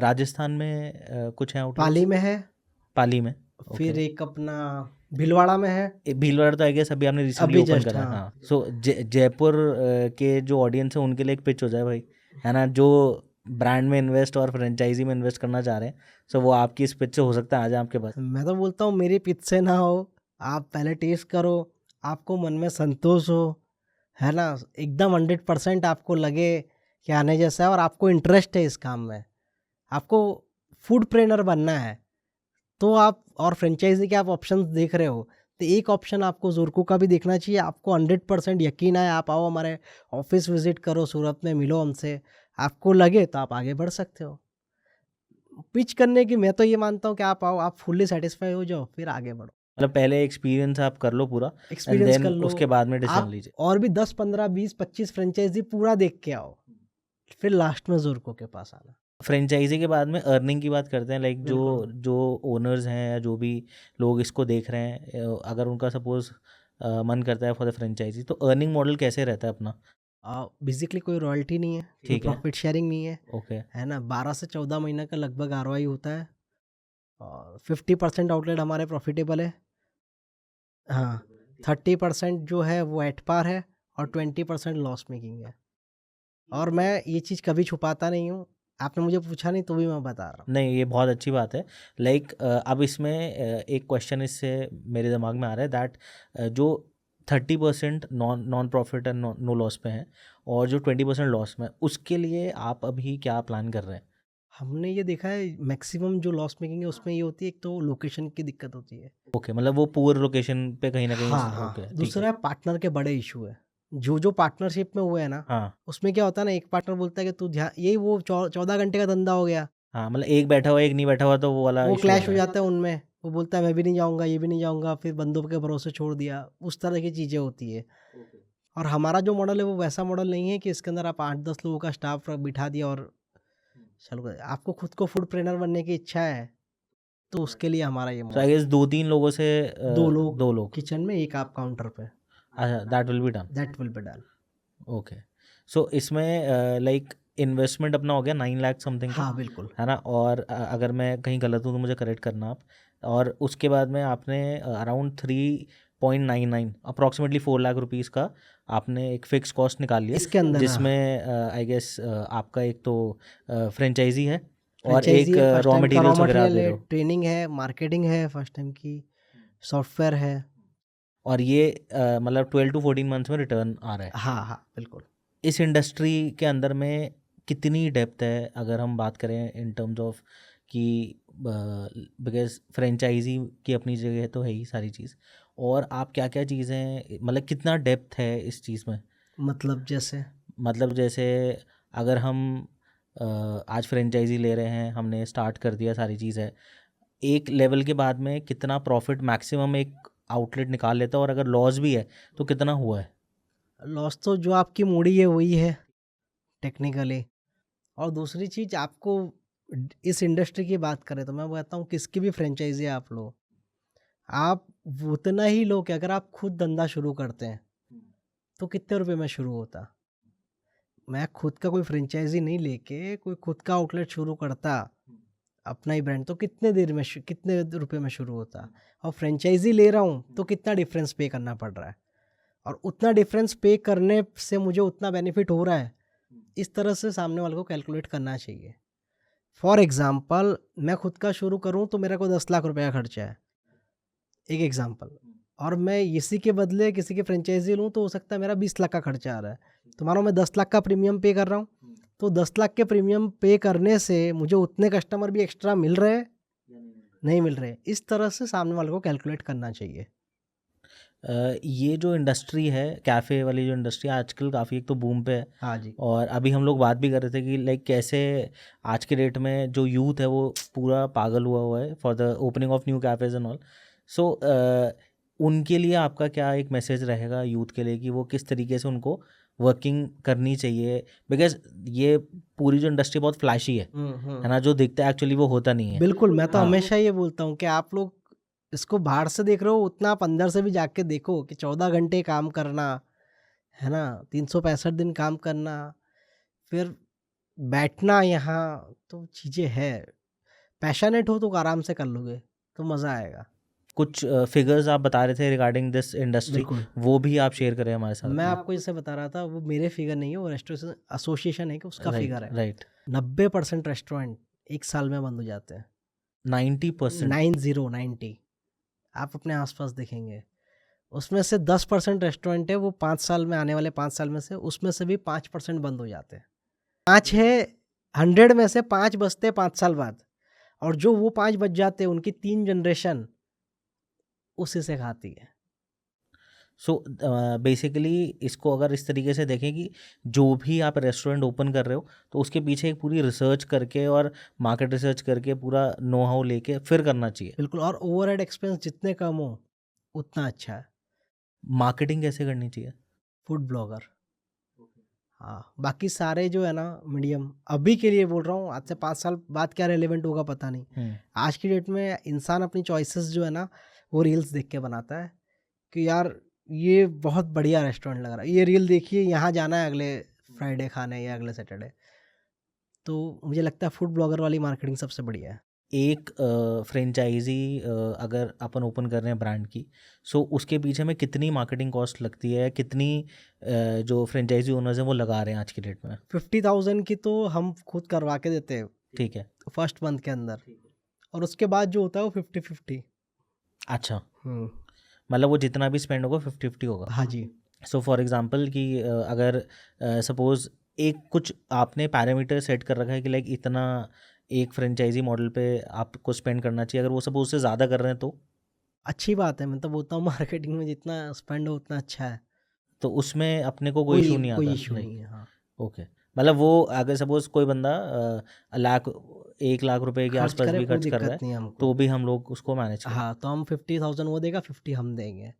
राजस्थान में कुछ हैं आउटलेट्स? पाली में है, पाली में। फिर एक अपना भीलवाड़ा में है। भीलवाड़ा तो आई गेस अभी आपने रिसेंटली अभी ओपन जस्ट, करा है। हाँ। हाँ। सो जयपुर के जो ऑडियंस है उनके लिए एक पिच हो जाए भाई, है ना, जो ब्रांड में इन्वेस्ट और फ्रेंचाइजी में इन्वेस्ट करना चाह रहे हैं। सो वो आपकी इस पिच से हो सकता है आ जाए आपके पास। मैं तो बोलता हूँ मेरी पिच से ना हो, आप पहले टेस्ट करो, आपको मन में संतोष हो, है ना? एकदम 100% आपको लगे कि आने जैसा है और आपको इंटरेस्ट है इस काम में, आपको फूड ट्रेनर बनना है, तो आप, और फ्रेंचाइजी के आप ऑप्शंस देख रहे हो, तो एक ऑप्शन आपको ज़ोरको का भी देखना चाहिए। आपको 100% यकीन है, आप आओ हमारे ऑफिस विजिट करो सूरत में, मिलो हमसे, आपको लगे तो आप आगे बढ़ सकते हो। पिच करने की मैं तो ये मानता हूँ कि आप आओ, आप फुल्ली सेटिस्फाई हो जाओ, फिर आगे बढ़ो। मतलब पहले एक्सपीरियंस आप कर लो पूरा, एंड एक्सपीरियंस देन कर लो, उसके बाद में डिसीजन आप लीजिए। और भी 10, 15, 20, 25 फ्रेंचाइजी पूरा देख के आओ, फिर लास्ट में ज़ोरको के पास आना। फ्रेंचाइजी के बाद में अर्निंग की बात करते हैं, लाइक जो बिल्कुल। जो ओनर्स हैं या जो भी लोग इसको देख रहे हैं, अगर उनका सपोज मन करता है फॉर द फ्रेंचाइजी, तो अर्निंग मॉडल कैसे रहता है अपना? बेसिकली कोई रॉयल्टी नहीं है, कोई ठीक है। प्रॉफिट शेयरिंग नहीं है, ओके। है ना? 12 से 14 महीने का लगभग ROI होता है, और 50% आउटलेट हमारे प्रॉफिटेबल है। हाँ, 30% जो है वो एट पार है, और 20% लॉस मेकिंग है। और मैं ये चीज़ कभी छुपाता नहीं हूँ, आपने मुझे पूछा नहीं तो भी मैं बता रहा हूँ। नहीं, ये बहुत अच्छी बात है। लाइक अब इसमें एक क्वेश्चन इससे मेरे दिमाग में आ रहा है, दैट जो 30% non profit and no loss पे हैं, और जो 20% लॉस में, उसके लिए आप अभी क्या प्लान कर रहे हैं? हमने ये देखा है, मैक्सिमम जो लॉस मेकिंग है उसमें ये होती है, एक तो लोकेशन की दिक्कत होती है। ओके, मतलब वो पुअर लोकेशन पे कहीं ना कहीं। हाँ हाँ। ओके, ठीक है। दूसरा पार्टनर के बड़े इशू है, जो पार्टनरशिप में हुए हैं ना, हाँ उसमें क्या होता है ना, एक पार्टनर बोलता है कि तू ध्यान, यही वो 14 घंटे का धंधा हो गया, हाँ, मतलब एक बैठा हुआ एक नहीं बैठा हुआ, तो वो वाला वो इशू क्लैश होता हो है। जाता है उनमें। वो बोलता है मैं भी नहीं जाऊंगा, ये भी नहीं जाऊंगा, फिर बंदों के भरोसे छोड़ दिया, उस तरह की चीज़ें होती है। और हमारा जो मॉडल है वो वैसा मॉडल नहीं है कि इसके अंदर आप 8-10 लोगों का स्टाफ बिठा दिया और चलो। आपको खुद को फूड ट्रेनर बनने की इच्छा है तो उसके लिए हमारा ये सो आई मॉडल गेस 2-3 लोगों से 2 लोग 2 लोग। किचन में, एक आप काउंटर पे, अच्छा, that will be done. That will be done. Okay. So इसमें लाइक इन्वेस्टमेंट अपना हो गया 9 लाख समथिंग का, हाँ बिल्कुल। है ना? और अगर मैं कहीं गलत हूँ तो मुझे करेक्ट करना आप। और उसके बाद में आपने अराउंड 3.99 अप्रॉक्सीमेटली 4 लाख रुपीज़ का आपने एक फिक्स कॉस्ट निकाल लिया, इसके अंदर जिसमें आई गेस आपका एक तो फ्रेंचाइजी है और फ्रेंचाइजी एक है, फर्स्ट रॉ टाइम का रॉ मटेरियल्स वगैरह आप दे मटेरियल रहे है, हो। ट्रेनिंग है, मार्केटिंग है फर्स्ट टाइम की, सॉफ्टवेयर है। और ये मतलब 12 to 14 मंथ्स में रिटर्न आ रहा है। हाँ हाँ बिल्कुल। इस इंडस्ट्री के अंदर में कितनी डेप्थ है अगर हम बात करें इन टर्म्स ऑफ कि बिकॉज फ्रेंचाइजी की अपनी जगह तो है ही सारी चीज़, और आप क्या क्या चीज़ें मतलब कितना डेप्थ है इस चीज़ में? मतलब जैसे मतलब जैसे अगर हम आज फ्रेंचाइजी ले रहे हैं, हमने स्टार्ट कर दिया, सारी चीज़ है, एक लेवल के बाद में कितना प्रॉफिट मैक्सिमम एक आउटलेट निकाल लेता है, और अगर लॉस भी है तो कितना हुआ है? लॉस तो जो आपकी मूड़ी है वही है टेक्निकली। और दूसरी चीज़ आपको इस इंडस्ट्री की बात करें तो मैं कहता हूँ किसकी भी फ्रेंचाइजी आप लो, आप उतना ही लो कि अगर आप खुद धंधा शुरू करते हैं तो कितने रुपए में शुरू होता। मैं खुद का कोई फ्रेंचाइजी नहीं लेके कोई खुद का आउटलेट शुरू करता अपना ही ब्रांड, तो कितने देर में कितने रुपए में शुरू होता। और फ्रेंचाइजी ले रहा हूँ तो कितना डिफरेंस पे करना पड़ रहा है, और उतना डिफरेंस पे करने से मुझे उतना बेनिफिट हो रहा है। इस तरह से सामने वाले को कैलकुलेट करना चाहिए। फॉर एग्जाम्पल मैं खुद का शुरू करूँ तो मेरा को 10 लाख रुपये का खर्चा है, एक एग्जाम्पल, और मैं इसी के बदले किसी की फ्रेंचाइजी लूँ तो हो सकता है मेरा 20 लाख का खर्चा आ रहा है। तो मानो मैं 10 लाख का प्रीमियम पे कर रहा हूँ, तो 10 लाख के प्रीमियम पे करने से मुझे उतने कस्टमर भी एक्स्ट्रा मिल रहे हैं नहीं मिल रहे। इस तरह से सामने वाले को कैलकुलेट करना चाहिए। ये जो इंडस्ट्री है, कैफ़े वाली जो इंडस्ट्री आजकल काफ़ी एक तो बूम पे है, हाँ जी। और अभी हम लोग बात भी कर रहे थे कि लाइक कैसे आज के डेट में जो यूथ है वो पूरा पागल हुआ है for the opening of new cafes and all. So उनके लिए आपका क्या एक मैसेज रहेगा यूथ के लिए कि वो किस तरीके से उनको वर्किंग करनी चाहिए? बिकॉज ये पूरी जो इंडस्ट्री बहुत फ्लैशी है ना, जो दिखता है एक्चुअली वो होता नहीं है। बिल्कुल, मैं तो हाँ। हमेशा ये बोलता हूँ कि आप लोग इसको बाहर से देख रहे हो, उतना आप अंदर से भी जाके देखो कि 14 घंटे काम करना, है ना? 365 दिन काम करना, फिर बैठना यहाँ, तो चीज़ें हैं। पैशनेट हो तो आराम से कर लोगे, तो मज़ा आएगा। कुछ फिगर्स आप बता रहे थे रिगार्डिंग दिस इंडस्ट्री, बिल्कुल। वो भी आप शेयर करें हमारे साथ मैं में। आपको जैसे बता रहा था, वो मेरे फिगर नहीं है, वो रेस्टोरेंट एसोसिएशन है कि उसका राइट, फिगर है। राइट। 90% रेस्टोरेंट 1 साल में बंद हो जाते हैं। 90%? 90 आप अपने आस-पास देखेंगे। उसमें से 10% रेस्टोरेंट है, वो 5 साल में, आने वाले 5 साल में से उसमें से भी 5% बंद हो जाते हैं। 5 है, 100 में से 5 बचते हैं 5 साल बाद, और जो वो 5 बच जाते हैं उनकी 3 जनरेशन उसी से खाती है। सो बेसिकली इसको अगर इस तरीके से देखें कि जो भी आप रेस्टोरेंट ओपन कर रहे हो तो उसके पीछे एक पूरी रिसर्च करके और मार्केट रिसर्च करके पूरा नो हाउ लेके फिर करना चाहिए। बिल्कुल, और ओवरहेड एक्सपेंस जितने कम हो उतना अच्छा है। मार्केटिंग कैसे करनी चाहिए? फूड ब्लॉगर, हाँ, बाकी सारे जो है ना मीडियम, अभी के लिए बोल रहा हूँ, आज से 5 साल बाद क्या रेलेवेंट होगा पता नहीं। आज की डेट में इंसान अपनी चॉइसेस जो है ना वो रील्स देख के बनाता है कि यार ये बहुत बढ़िया रेस्टोरेंट लग रहा है, ये रील देखिए, यहाँ जाना है अगले फ्राइडे खाने या अगले सैटरडे। तो मुझे लगता है फूड ब्लॉगर वाली मार्केटिंग सबसे बढ़िया है। एक फ्रेंचाइजी अगर अपन ओपन कर रहे हैं ब्रांड की, सो उसके पीछे में कितनी मार्केटिंग कॉस्ट लगती है, कितनी जो फ्रेंचाइजी ओनर्स हैं वो लगा रहे हैं आज की डेट में? 50,000 की तो हम खुद करवा के देते हैं ठीक है। फर्स्ट मंथ के अंदर, और उसके बाद जो होता है वो 50-50। अच्छा, मतलब वो जितना भी स्पेंड होगा 50-50 होगा। हाँ जी। सो फॉर एग्जांपल कि अगर सपोज एक कुछ आपने पैरामीटर सेट कर रखा है कि लाइक इतना एक फ्रेंचाइजी मॉडल पे आपको स्पेंड करना चाहिए, अगर वो सपोज से ज़्यादा कर रहे हैं तो अच्छी बात है, मैं तो बोलता हूँ मार्केटिंग में जितना स्पेंड हो उतना अच्छा है। उसमें अपने को कोई इशू नहीं कोई आता? इशू लाइक नहीं है। हाँ, ओके, मतलब वो अगर सपोज कोई बंदा लाख 1 लाख रुपए के खर्च आसपास करे भी कोई खर्च कर रहा दिक्कत है नहीं है हमको। तो भी हम लोग उसको मैनेज करें? हाँ, तो हम 50,000 वो देगा, 50 हम देंगे।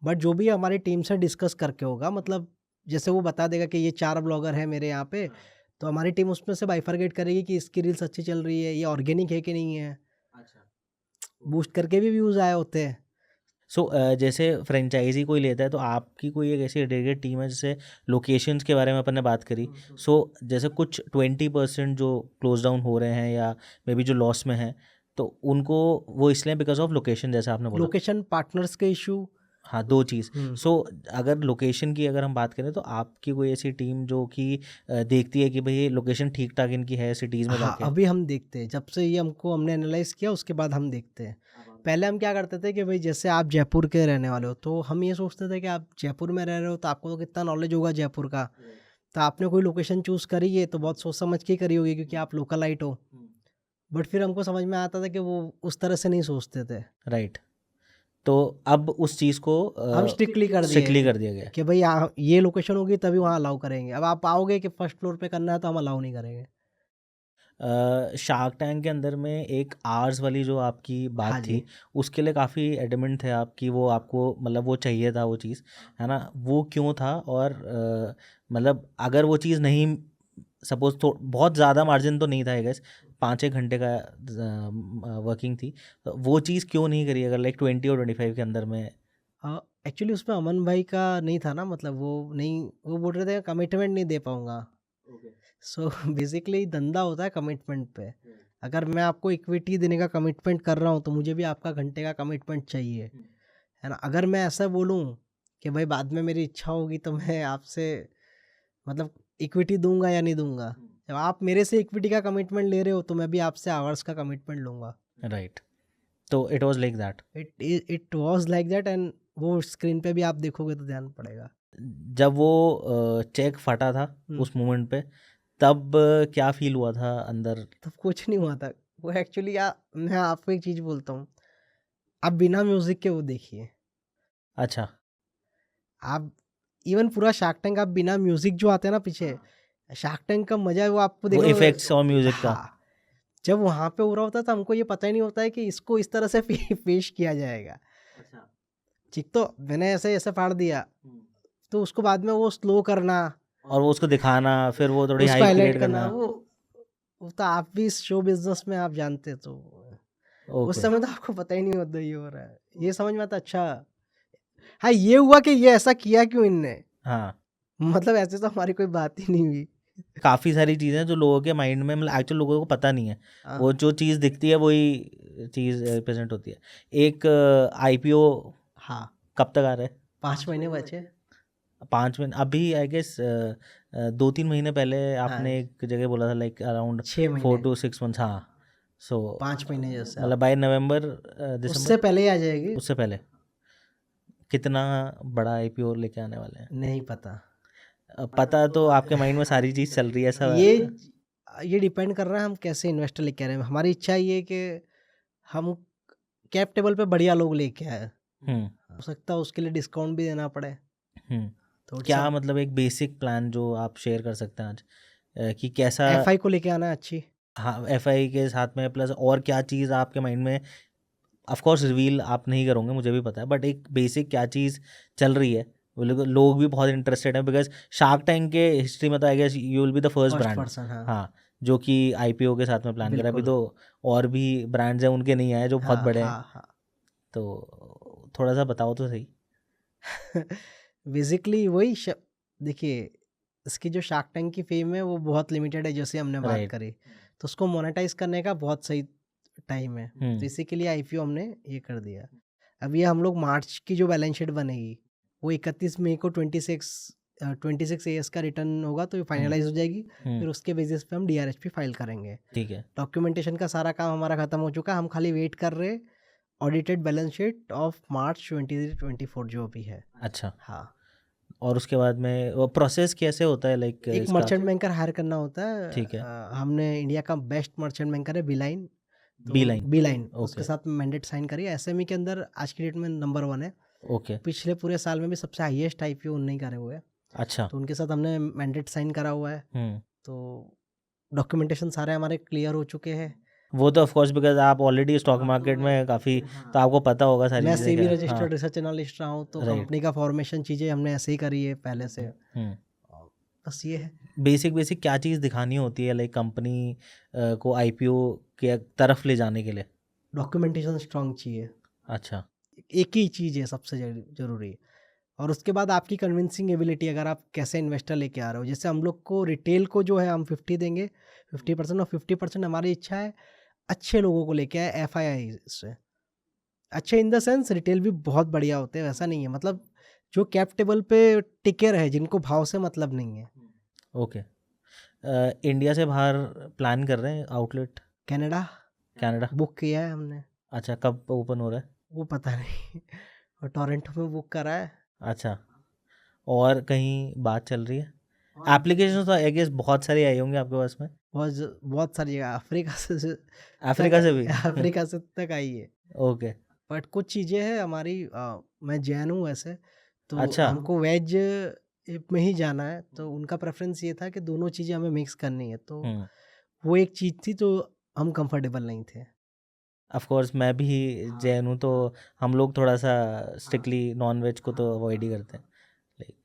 बट जो भी हमारी टीम से डिस्कस करके होगा, मतलब जैसे वो बता देगा कि ये 4 ब्लॉगर हैं मेरे यहाँ पे, तो हमारी टीम उसमें से बाइफरगेट करेगी कि इसकी रील्स अच्छी चल रही है, ये ऑर्गेनिक है कि नहीं है। बूस्ट करके भी व्यूज़ आए होते हैं। सो जैसे फ्रेंचाइजी कोई लेता है तो आपकी कोई एक ऐसी डेडिकेटेड टीम है, जैसे लोकेशंस के बारे में अपन ने बात करी। सो जैसे कुछ 20% जो क्लोज डाउन हो रहे हैं या मे बी जो लॉस में हैं, तो उनको वो इसलिए बिकॉज ऑफ लोकेशन, जैसे आपने बोला। लोकेशन, पार्टनर्स के इशू। हाँ, 2 चीज़। सो अगर लोकेशन की अगर हम बात करें तो आपकी कोई ऐसी टीम जो कि देखती है कि भाई लोकेशन ठीक ठाक इनकी है सिटीज़ में हाँ, जाके? अभी हम देखते हैं, जब से ये हमने एनालाइज किया उसके बाद हम देखते हैं। पहले हम क्या करते थे कि भाई जैसे आप जयपुर के रहने वाले हो तो हम ये सोचते थे कि आप जयपुर में रह रहे हो तो आपको तो कितना नॉलेज होगा जयपुर का। तो आपने कोई लोकेशन चूज़ करी है तो बहुत सोच समझ के ही करी होगी क्योंकि आप लोकलाइट हो। बट फिर हमको समझ में आता था कि वो उस तरह से नहीं सोचते थे। राइट। तो अब उस चीज़ को हम स्ट्रिक्टली कर दिए स्ट्रिक्टली कर दिया गया। कि भाई ये लोकेशन होगी तभी वहाँ अलाउ करेंगे। अब आप आओगे कि फर्स्ट फ्लोर पे करना है तो हम अलाउ नहीं करेंगे। शार्क टैंक के अंदर में एक आर्स वाली जो आपकी बात हाँ थी, जी। उसके लिए काफ़ी एडमेंट थे आप कि वो आपको मतलब वो चाहिए था वो चीज़, है ना? वो क्यों था? और मतलब अगर वो चीज़ नहीं, सपोज तो बहुत ज़्यादा मार्जिन तो नहीं था आई गेस, 5-1 घंटे का वर्किंग थी, तो वो चीज़ क्यों नहीं करी अगर लाइक 20 और 25 के अंदर में? एक्चुअली उसमें अमन भाई का नहीं था ना, मतलब वो नहीं, वो बोल रहे थे कमिटमेंट नहीं दे पाऊंगा। सो बेसिकली धंधा होता है कमिटमेंट पे। अगर मैं आपको इक्विटी देने का कमिटमेंट कर रहा हूँ तो मुझे भी आपका घंटे का कमिटमेंट चाहिए, है ना। अगर मैं ऐसा बोलूँ कि भाई बाद में मेरी इच्छा होगी तो मैं आपसे मतलब इक्विटी दूंगा या नहीं दूंगा, जब आप मेरे से इक्विटी का कमिटमेंट ले रहे हो तो मैं भी आपसे आवर्स का कमिटमेंट लूंगा। राइट। तो it was like that. It was like that and वो स्क्रीन पे भी आप देखोगे तो ध्यान पड़ेगा। जब वो चेक फटा था उस मोमेंट पे, तब क्या फील हुआ था अंदर? तब कुछ नहीं हुआ था। वो एक्चुअली मैं आपको एक चीज़ बोलता हूँ, आप बिना म्यूजिक के वो देखिए। अच्छा। आप इवन पूरा शार्क टैंक आप बिना म्यूजिक जो आते हैं ना पीछे, शार्क टैंक का मजा है वो आपको वो देखो। इफेक्ट्स और म्यूजिक का। हाँ, जब वहाँ पे हो रहा होता है तो हमको ये पता ही नहीं होता है कि इसको इस तरह से पेश किया जाएगा। ठीक, तो मैंने ऐसे ऐसे फाड़ दिया तो उसको बाद में वो स्लो करना, और वो उसको दिखाना, फिर वो थोड़ी उसको हाइप हाईलाइट क्रिएट करना, करना। वो तो आप भी शो बिजनेस में आप जानते तो उस ओके। समय तो आपको पता ही नहीं होता ये हो रहा है, ये समझ में आता अच्छा हाँ ये हुआ कि ये ऐसा किया क्यों इनने, हाँ, मतलब ऐसे तो हमारी कोई बात ही नहीं हुई। काफ़ी सारी चीज़ें जो लोगों के माइंड में, मतलब एक्चुअल लोगों को पता नहीं है, हाँ, वो जो चीज़ दिखती है वही चीज़ रिप्रेजेंट होती है। एक आईपीओ हाँ कब तक आ रहा है? 5 महीने बचे। 5 महीने अभी आई गेस। 2-3 महीने पहले हाँ आपने एक जगह बोला था लाइक अराउंड 6 महीने 4 to 6 मंथ्स। हाँ। सो 5 महीने जैसे मतलब आप बाय नवंबर, उससे दिसंबर, पहले ही आ जाएगी। उससे पहले कितना बड़ा आईपीओ लेके आने वाले हैं? नहीं पता, पता तो आपके माइंड में सारी चीज़ चल रही है ऐसा? ये डिपेंड कर रहा है हम कैसे इन्वेस्टर लेके आ रहे हैं। हमारी इच्छा ये है कि हम कैप टेबल पे बढ़िया लोग लेके आए। हो सकता है उसके लिए डिस्काउंट भी देना पड़े। तो क्या मतलब एक बेसिक प्लान जो आप शेयर कर सकते हैं आज, कि कैसा? एफआई को लेके आना है अच्छी। हाँ, एफआई के साथ में प्लस और क्या चीज़ आपके माइंड में? ऑफ कोर्स रिवील आप नहीं करोगे, मुझे भी पता है, बट एक बेसिक क्या चीज़ चल रही है? वो लोग भी बहुत इंटरेस्टेड हैं बिकॉज शार्क टैंक के हिस्ट्री में तो I guess you will be the first brand. Person. हाँ हाँ, जो कि आईपीओ के साथ में प्लान करा। अभी बिल्कुल। तो और भी ब्रांड्स हैं, उनके नहीं आए जो बहुत हाँ बड़े हैं। हाँ हाँ तो थोड़ा सा बताओ तो सही। बेसिकली वही देखिए, इसकी जो शार्क टैंक की फेम है वो बहुत लिमिटेड है, जैसे हमने बात राइट। करी। तो उसको मोनेटाइज करने का बहुत सही टाइम है, तो इसी के लिए आईपीओ हमने ये कर दिया। अब ये हम लोग मार्च की जो बैलेंस शीट बनेगी वो 31 मई को 26 एएस का रिटर्न होगा तो ये फाइनलाइज हो जाएगी। फिर उसके बेसिस पे हम डीआरएचपी फाइल करेंगे। ठीक है। डॉक्यूमेंटेशन का सारा काम हमारा खत्म हो चुका है, हम खाली वेट कर रहे audited balance sheet of March 2024 जो भी है। अच्छा। हाँ, और उसके बाद में वो प्रोसेस कैसे होता है लाइक एक इसका? मर्चेंट बैंकर हायर करना होता है। ठीक है। हमने इंडिया का बेस्ट मर्चेंट बैंकर है बीलाइन। बीलाइन। Beeline okay. उसके साथ मैंडेट साइन करिए। एसएमई के अंदर आज की डेट में नंबर 1 है। ओके। पिछले पूरे साल में भी सबसे हाईएस्ट आईपीओ उन्हीं करे हुए हैं, अच्छा। तो उनके साथ हमने मैंडेट साइन करा हुआ है। तो डॉक्यूमेंटेशन सारे हमारे क्लियर हो चुके हैं। वो तो ऑफ कोर्स बिकॉज आप ऑलरेडी स्टॉक मार्केट में काफ़ी, तो आपको पता होगा सारी मैं चीज़ें सेबी क्या। रजिस्टर्ड रिसर्च एनालिस्ट रहा हूँ, तो Right. कंपनी का फॉर्मेशन चीज़ें हमने ऐसे ही करी है पहले से। बस ये है। बेसिक क्या चीज़ दिखानी होती है लाइक कंपनी को आईपीओ के तरफ ले जाने के लिए? डॉक्यूमेंटेशन स्ट्रांग चाहिए, अच्छा। एक ही चीज़ है सबसे ज़रूरी। और उसके बाद आपकी कन्विंसिंग एबिलिटी, अगर आप कैसे इन्वेस्टर लेके आ रहे हो। जैसे हम लोग को रिटेल को जो है हम 50 देंगे, 50%, और 50% हमारी इच्छा है अच्छे लोगों को लेके आए एफआईआई से। अच्छे इन द सेंस रिटेल भी बहुत बढ़िया होते हैं, वैसा नहीं है, मतलब जो कैप टेबल पे टिके रहे, जिनको भाव से मतलब नहीं है। ओके। इंडिया से बाहर प्लान कर रहे हैं आउटलेट? Canada Canada. बुक किया है हमने। अच्छा, कब ओपन हो रहा है? वो पता नहीं। और टोरंटो में बुक करा है। अच्छा, और कहीं बात चल रही है? एप्लीकेशन तो आई गेस बहुत सारी आई होंगी आपके पास में। बहुत सारी जगह अफ्रीका से अफ्रीका से भी? अफ्रीका से तक आई है। ओके। बट कुछ चीज़ें हैं हमारी, मैं जैन हूँ वैसे, तो अच्छा। हमको वेज में ही जाना है, तो उनका प्रेफरेंस ये था कि दोनों चीज़ें हमें मिक्स करनी है, तो हम्म। वो एक चीज़ थी, तो हम कंफर्टेबल नहीं थे। ऑफ कोर्स मैं भी जैन हूँ, तो हम लोग थोड़ा सा स्ट्रिक्टली नॉन वेज को तो अवॉइड ही करते हैं। लाइक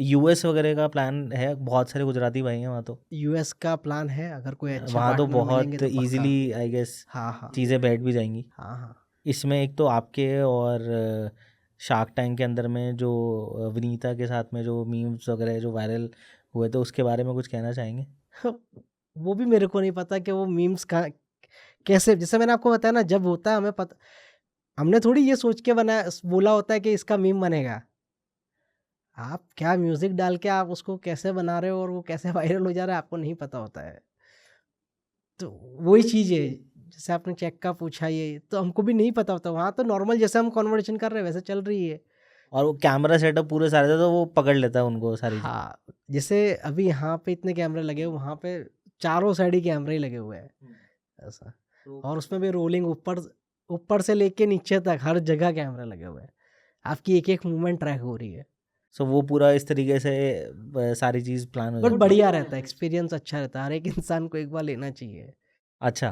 यूएस वगैरह का प्लान है, बहुत सारे गुजराती भाई हैं वहाँ तो। यूएस का प्लान है, अगर कोई अच्छे वहाँ तो पार्टनर मिलेंगे बहुत तो पक्का। इजीली आई गेस हाँ हाँ चीज़ें बैठ भी जाएंगी। हाँ हाँ। इसमें एक तो आपके और शार्क टैंक के अंदर में जो विनीता के साथ में जो मीम्स वगैरह जो वायरल हुए, तो उसके बारे में कुछ कहना चाहेंगे? वो भी मेरे को नहीं पता कि वो मीम्स का कैसे, जैसे मैंने आपको बताया ना, जब होता है हमें पता, हमने थोड़ी ये सोच के बनाया बोला होता है कि इसका मीम बनेगा। आप क्या म्यूजिक डाल के आप उसको कैसे बना रहे हो और वो कैसे वायरल हो जा रहा है, आपको नहीं पता होता है। तो वही चीज़ है, जैसे आपने चेक का पूछा, ये तो हमको भी नहीं पता होता। वहाँ तो नॉर्मल जैसे हम कॉन्वर्सेशन कर रहे हैं वैसे चल रही है। और वो कैमरा सेटअप पूरे सारे थे, तो वो पकड़ लेता है उनको सारी चीज़। हाँ, जैसे अभी यहाँ पे इतने कैमरे लगे हुए, वहाँ पे चारों साइड ही कैमरे ही लगे हुए हैं ऐसा। और उसमें भी रोलिंग ऊपर ऊपर से लेके नीचे तक हर जगह कैमरे लगे हुए हैं, आपकी एक एक मूवमेंट ट्रैक हो रही है। सो वो पूरा इस तरीके से सारी चीज़ प्लान हो बट जाती है। बढ़िया रहता है, एक्सपीरियंस अच्छा रहता है, हर एक इंसान को एक बार लेना चाहिए। अच्छा,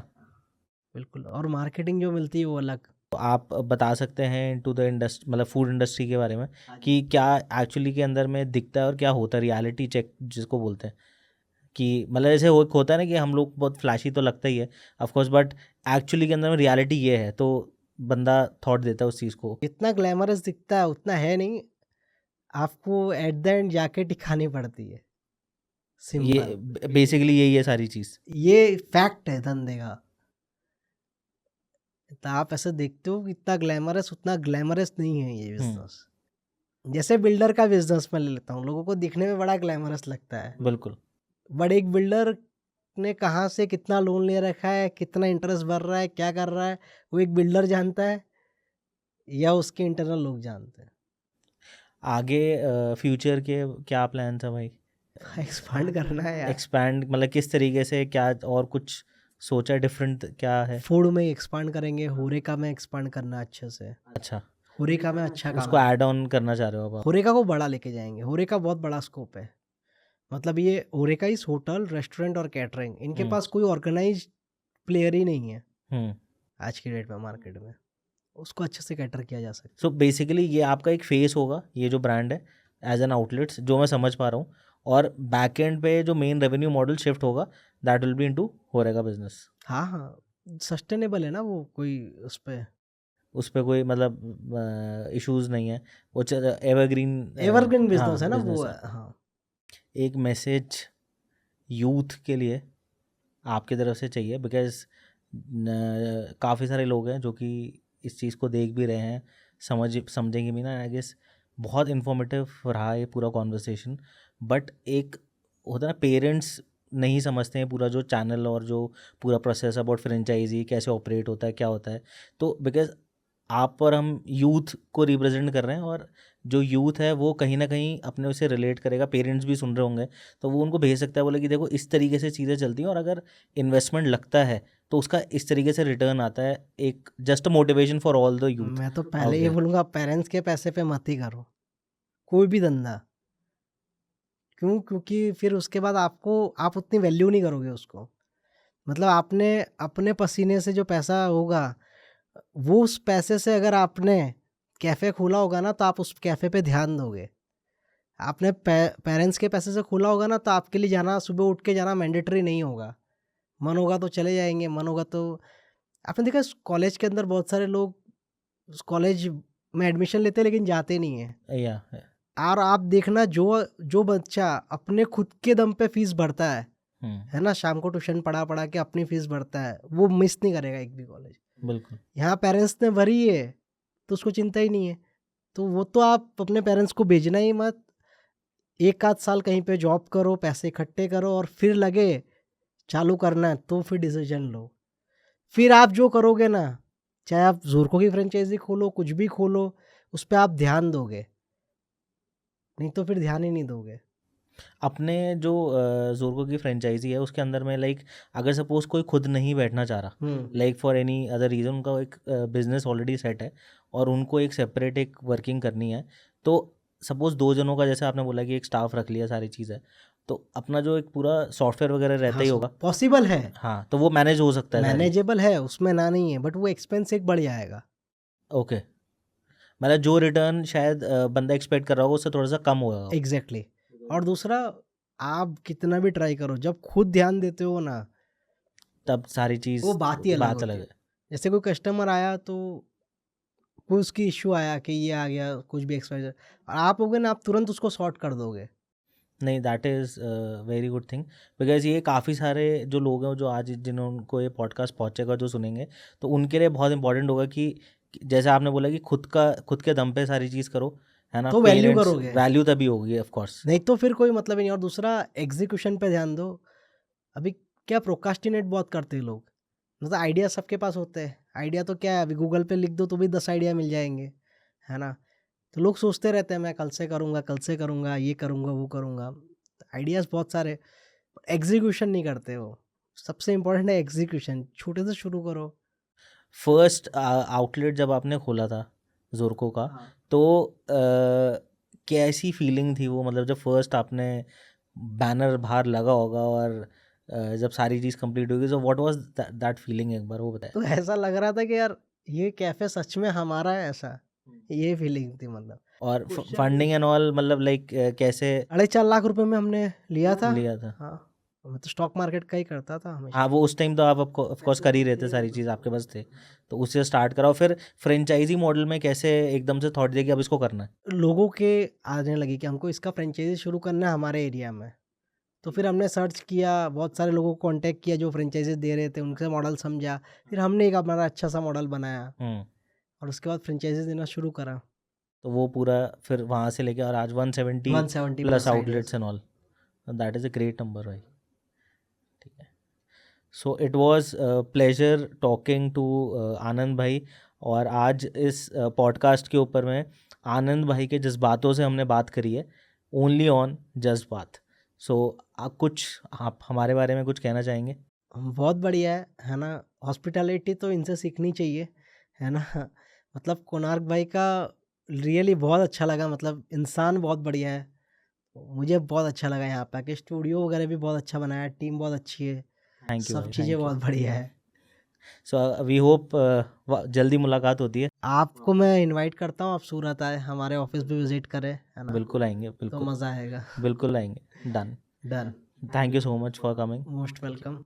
बिल्कुल, और मार्केटिंग जो मिलती है वो अलग। तो आप बता सकते हैं इनटू द इंडस्ट्री, मतलब फूड इंडस्ट्री के बारे में, कि क्या एक्चुअली के अंदर में दिखता है और क्या होता है, रियलिटी चेक जिसको बोलते हैं, कि मतलब ऐसे होता है ना कि हम लोग बहुत फ्लैशी तो लगता ही है ऑफ कोर्स, बट एक्चुअली के अंदर में रियलिटी ये है, तो बंदा थॉट देता है उस चीज़ को। जितना ग्लैमरस दिखता है उतना है नहीं, आपको एट द एंड जाके दिखानी पड़ती है, ये सिंपल। बेसिकली यही है सारी चीज़। ये फैक्ट है धंधे का। तो आप ऐसे देखते हो कि इतना ग्लैमरस, उतना ग्लैमरस नहीं है ये बिजनेस। जैसे बिल्डर का बिजनेस मैं ले लेता हूँ, लोगों को दिखने में बड़ा ग्लैमरस लगता है, बिल्कुल। बट एक बिल्डर ने कहाँ से कितना लोन ले रखा है, कितना इंटरेस्ट भर रहा है, क्या कर रहा है, वो एक बिल्डर जानता है या उसके इंटरनल लोग जानते हैं। आगे फ्यूचर के क्या प्लान था भाई? एक्सपांड करना है यार, एक्सपैंड मतलब किस तरीके से, क्या और कुछ सोचा डिफरेंट क्या है? फूड में एक्सपांड करेंगे, होरेका में एक्सपांड करना है अच्छे से। अच्छा, होरेका में अच्छा काम उसको है, ऐड ऑन करना चाह रहे हो अब आप? होरेका को बड़ा लेके जाएंगे। होरेका बहुत बड़ा स्कोप है, मतलब ये होरेका इस होटल रेस्टोरेंट और कैटरिंग, इनके पास कोई ऑर्गेनाइज प्लेयर ही नहीं है हम्म। आज की डेट में मार्केट में, उसको अच्छे से कैटर किया जा सकता सो बेसिकली ये आपका एक फेस होगा, ये जो ब्रांड है एज एन आउटलेट्स, जो मैं समझ पा रहा हूँ, और बैक एंड पे जो मेन रेवेन्यू मॉडल शिफ्ट होगा that will be into horeca business. है। हाँ हाँ, सस्टेनेबल है ना वो, कोई उस पर उस पर कोई मतलब इश्यूज नहीं है, वो एवरग्रीन एवरग्रीन हाँ बिजनेस है ना वो। बिजनेस है। हाँ, एक मैसेज यूथ के लिए आपकी तरफ से चाहिए, बिकॉज काफ़ी सारे लोग हैं जो कि इस चीज़ को देख भी रहे हैं, समझेंगे भी ना, आई गेस बहुत इन्फॉर्मेटिव रहा ये पूरा कॉन्वर्सेशन। बट एक होता है ना, पेरेंट्स नहीं समझते हैं पूरा जो चैनल और जो पूरा प्रोसेस अबाउट फ्रेंचाइजी कैसे ऑपरेट होता है, क्या होता है, तो बिकॉज आप और हम यूथ को रिप्रेजेंट कर रहे हैं, और जो यूथ है वो कहीं ना कहीं अपने उसे रिलेट करेगा, पेरेंट्स भी सुन रहे होंगे, तो वो उनको भेज सकता है, बोले कि देखो इस तरीके से चीज़ें चलती हैं, और अगर इन्वेस्टमेंट लगता है तो उसका इस तरीके से रिटर्न आता है, एक just motivation for all the youth. मैं तो पहले ये बोलूँगा, पेरेंट्स के पैसे पे मत ही करो कोई भी धंधा। क्यों? क्योंकि फिर उसके बाद आप उतनी वैल्यू नहीं करोगे उसको। मतलब आपने अपने पसीने से जो पैसा होगा, वो उस पैसे से अगर आपने कैफ़े खोला होगा ना, तो आप उस कैफ़े पे ध्यान दोगे। आपने पेरेंट्स के पैसे से खोला होगा ना, तो आपके लिए जाना, सुबह उठ के जाना मैंडेटरी नहीं होगा। मन होगा तो चले जाएँगे, मन होगा तो, आपने देखा कॉलेज के अंदर बहुत सारे लोग उस कॉलेज में एडमिशन लेते हैं लेकिन जाते नहीं हैं। या और आप देखना, जो जो बच्चा अपने खुद के दम पे फीस भरता है ना, शाम को ट्यूशन पढ़ा पढ़ा के अपनी फीस भरता है, वो मिस नहीं करेगा एक भी कॉलेज। बिल्कुल। यहाँ पेरेंट्स ने भरी है तो उसको चिंता ही नहीं है, तो वो तो आप अपने पेरेंट्स को भेजना ही मत। एक आध साल कहीं पे जॉब करो, पैसे इकट्ठे करो, और फिर लगे चालू करना है तो फिर डिसीजन लो। फिर आप जो करोगे ना, चाहे आप ज़ोरको की फ्रेंचाइजी खोलो, कुछ भी खोलो, उस पे आप ध्यान दोगे, नहीं तो फिर ध्यान ही नहीं दोगे। अपने जो ज़ोरको की फ्रेंचाइजी है उसके अंदर में लाइक अगर सपोज कोई खुद नहीं बैठना चाह रहा, like for any other reason, उनका एक बिजनेस ऑलरेडी सेट है और उनको एक सेपरेट एक वर्किंग करनी है, तो सपोज 2 जनों का, जैसे आपने बोला कि एक स्टाफ रख लिया, सारी चीज़ है, तो अपना जो एक पूरा सॉफ्टवेयर वगैरह रहता हाँ, ही होगा। पॉसिबल है, हाँ, तो वो मैनेज हो सकता है सारी। मैनेजेबल है, उसमें ना नहीं है, बट वो एक्सपेंस एक बढ़ जाएगा। ओके, मतलब जो रिटर्न शायद बंदा एक्सपेक्ट कर रहा होगा उससे थोड़ा सा कम होगा। एग्जैक्टली। और दूसरा, आप कितना भी ट्राई करो, जब खुद ध्यान देते हो ना, तब सारी चीज़ वो बात ही अलग होती है। है। जैसे कोई कस्टमर आया तो कोई उसकी इश्यू आया कि ये आ गया, कुछ भी एक्सपायर, और आप होगे ना, आप तुरंत उसको सॉर्ट कर दोगे। नहीं, that is very good thing, because ये काफ़ी सारे जो लोग हैं जो आज जिनको ये पॉडकास्ट पहुंचेगा, जो सुनेंगे, तो उनके लिए बहुत इंपॉर्टेंट होगा कि जैसे आपने बोला कि खुद के दम पे सारी चीज़ करो, है ना, तो वैल्यू पेरेंट्स करोगे, वैल्यू तभी होगी ऑफ कोर्स। नहीं तो फिर कोई मतलब ही नहीं। और दूसरा, एग्जीक्यूशन पे ध्यान दो। अभी क्या प्रोकास्टिनेट बहुत करते हैं लोग, मतलब आइडिया सबके पास होते हैं, आइडिया तो क्या है, अभी गूगल पे लिख दो तो भी 10 आइडिया मिल जाएंगे, है ना। तो लोग सोचते रहते हैं मैं कल से करूँगा, कल से करूँगा, ये करूँगा, वो करूँगा, आइडियाज़ बहुत सारे, एग्जीक्यूशन नहीं करते वो। सबसे इम्पोर्टेंट है एग्जीक्यूशन, छोटे से शुरू करो। फर्स्ट आउटलेट जब आपने खोला था ज़ोरको का, हाँ। तो कैसी फीलिंग थी वो, मतलब जब फर्स्ट आपने बैनर बाहर लगा होगा और जब सारी चीज़ कंप्लीट होगी, तो व्हाट वाज दैट फीलिंग, एक बार वो बताएं। तो ऐसा लग रहा था कि यार ये कैफ़े सच में हमारा है, ऐसा ये फीलिंग थी मतलब। और फंडिंग एंड ऑल, मतलब लाइक कैसे 4.5 लाख रुपए में हमने लिया था। लिया था? हाँ, मैं तो स्टॉक मार्केट का ही करता था हमेशा। हाँ, वो उस टाइम तो आप ऑफ कोर्स कर ही रहे थे, सारी चीज़ आपके पास थे, तो उससे स्टार्ट करा। और फिर फ्रेंचाइजी मॉडल में कैसे एकदम से थॉट दिया कि अब इसको करना है? लोगों के आने लगे कि हमको इसका फ्रेंचाइजी शुरू करना है हमारे एरिया में। तो फिर हमने सर्च किया, बहुत सारे लोगों को कांटेक्ट किया जो फ्रेंचाइजी दे रहे थे, उनसे मॉडल समझा, फिर हमने एक हमारा अच्छा सा मॉडल बनाया और उसके बाद फ्रेंचाइजी देना शुरू करा। तो वो पूरा फिर वहाँ से लेके और आज 170 170 plus plus outlets and all, that is a great number भाई। ठीक है, so it was pleasure talking to Anand भाई। और आज इस पॉडकास्ट के ऊपर में आनंद भाई के जज्बातों से हमने बात करी है, ओनली ऑन जज्बात। सो आप हमारे बारे में कुछ कहना चाहेंगे? बहुत बढ़िया है ना। हॉस्पिटैलिटी तो इनसे सीखनी चाहिए, है ना। मतलब कोणार्क भाई का रियली बहुत अच्छा लगा, मतलब इंसान बहुत बढ़िया है। मुझे बहुत अच्छा लगा यहाँ पे आके, स्टूडियो वगैरह भी बहुत अच्छा बनाया है, टीम बहुत अच्छी है, थैंक यू सब भाई, चीज़ें थैंक यू। बहुत बढ़िया है। सो वी होप जल्दी मुलाकात होती है। आपको मैं इनवाइट करता हूँ, आप सूरत आए, हमारे ऑफिस भी विजिट करें, है ना, बिल्कुल आएंगे, तो बिल्कुल मज़ा आएगा। बिल्कुल आएंगे, done. Done, thank you so much for coming. Most welcome.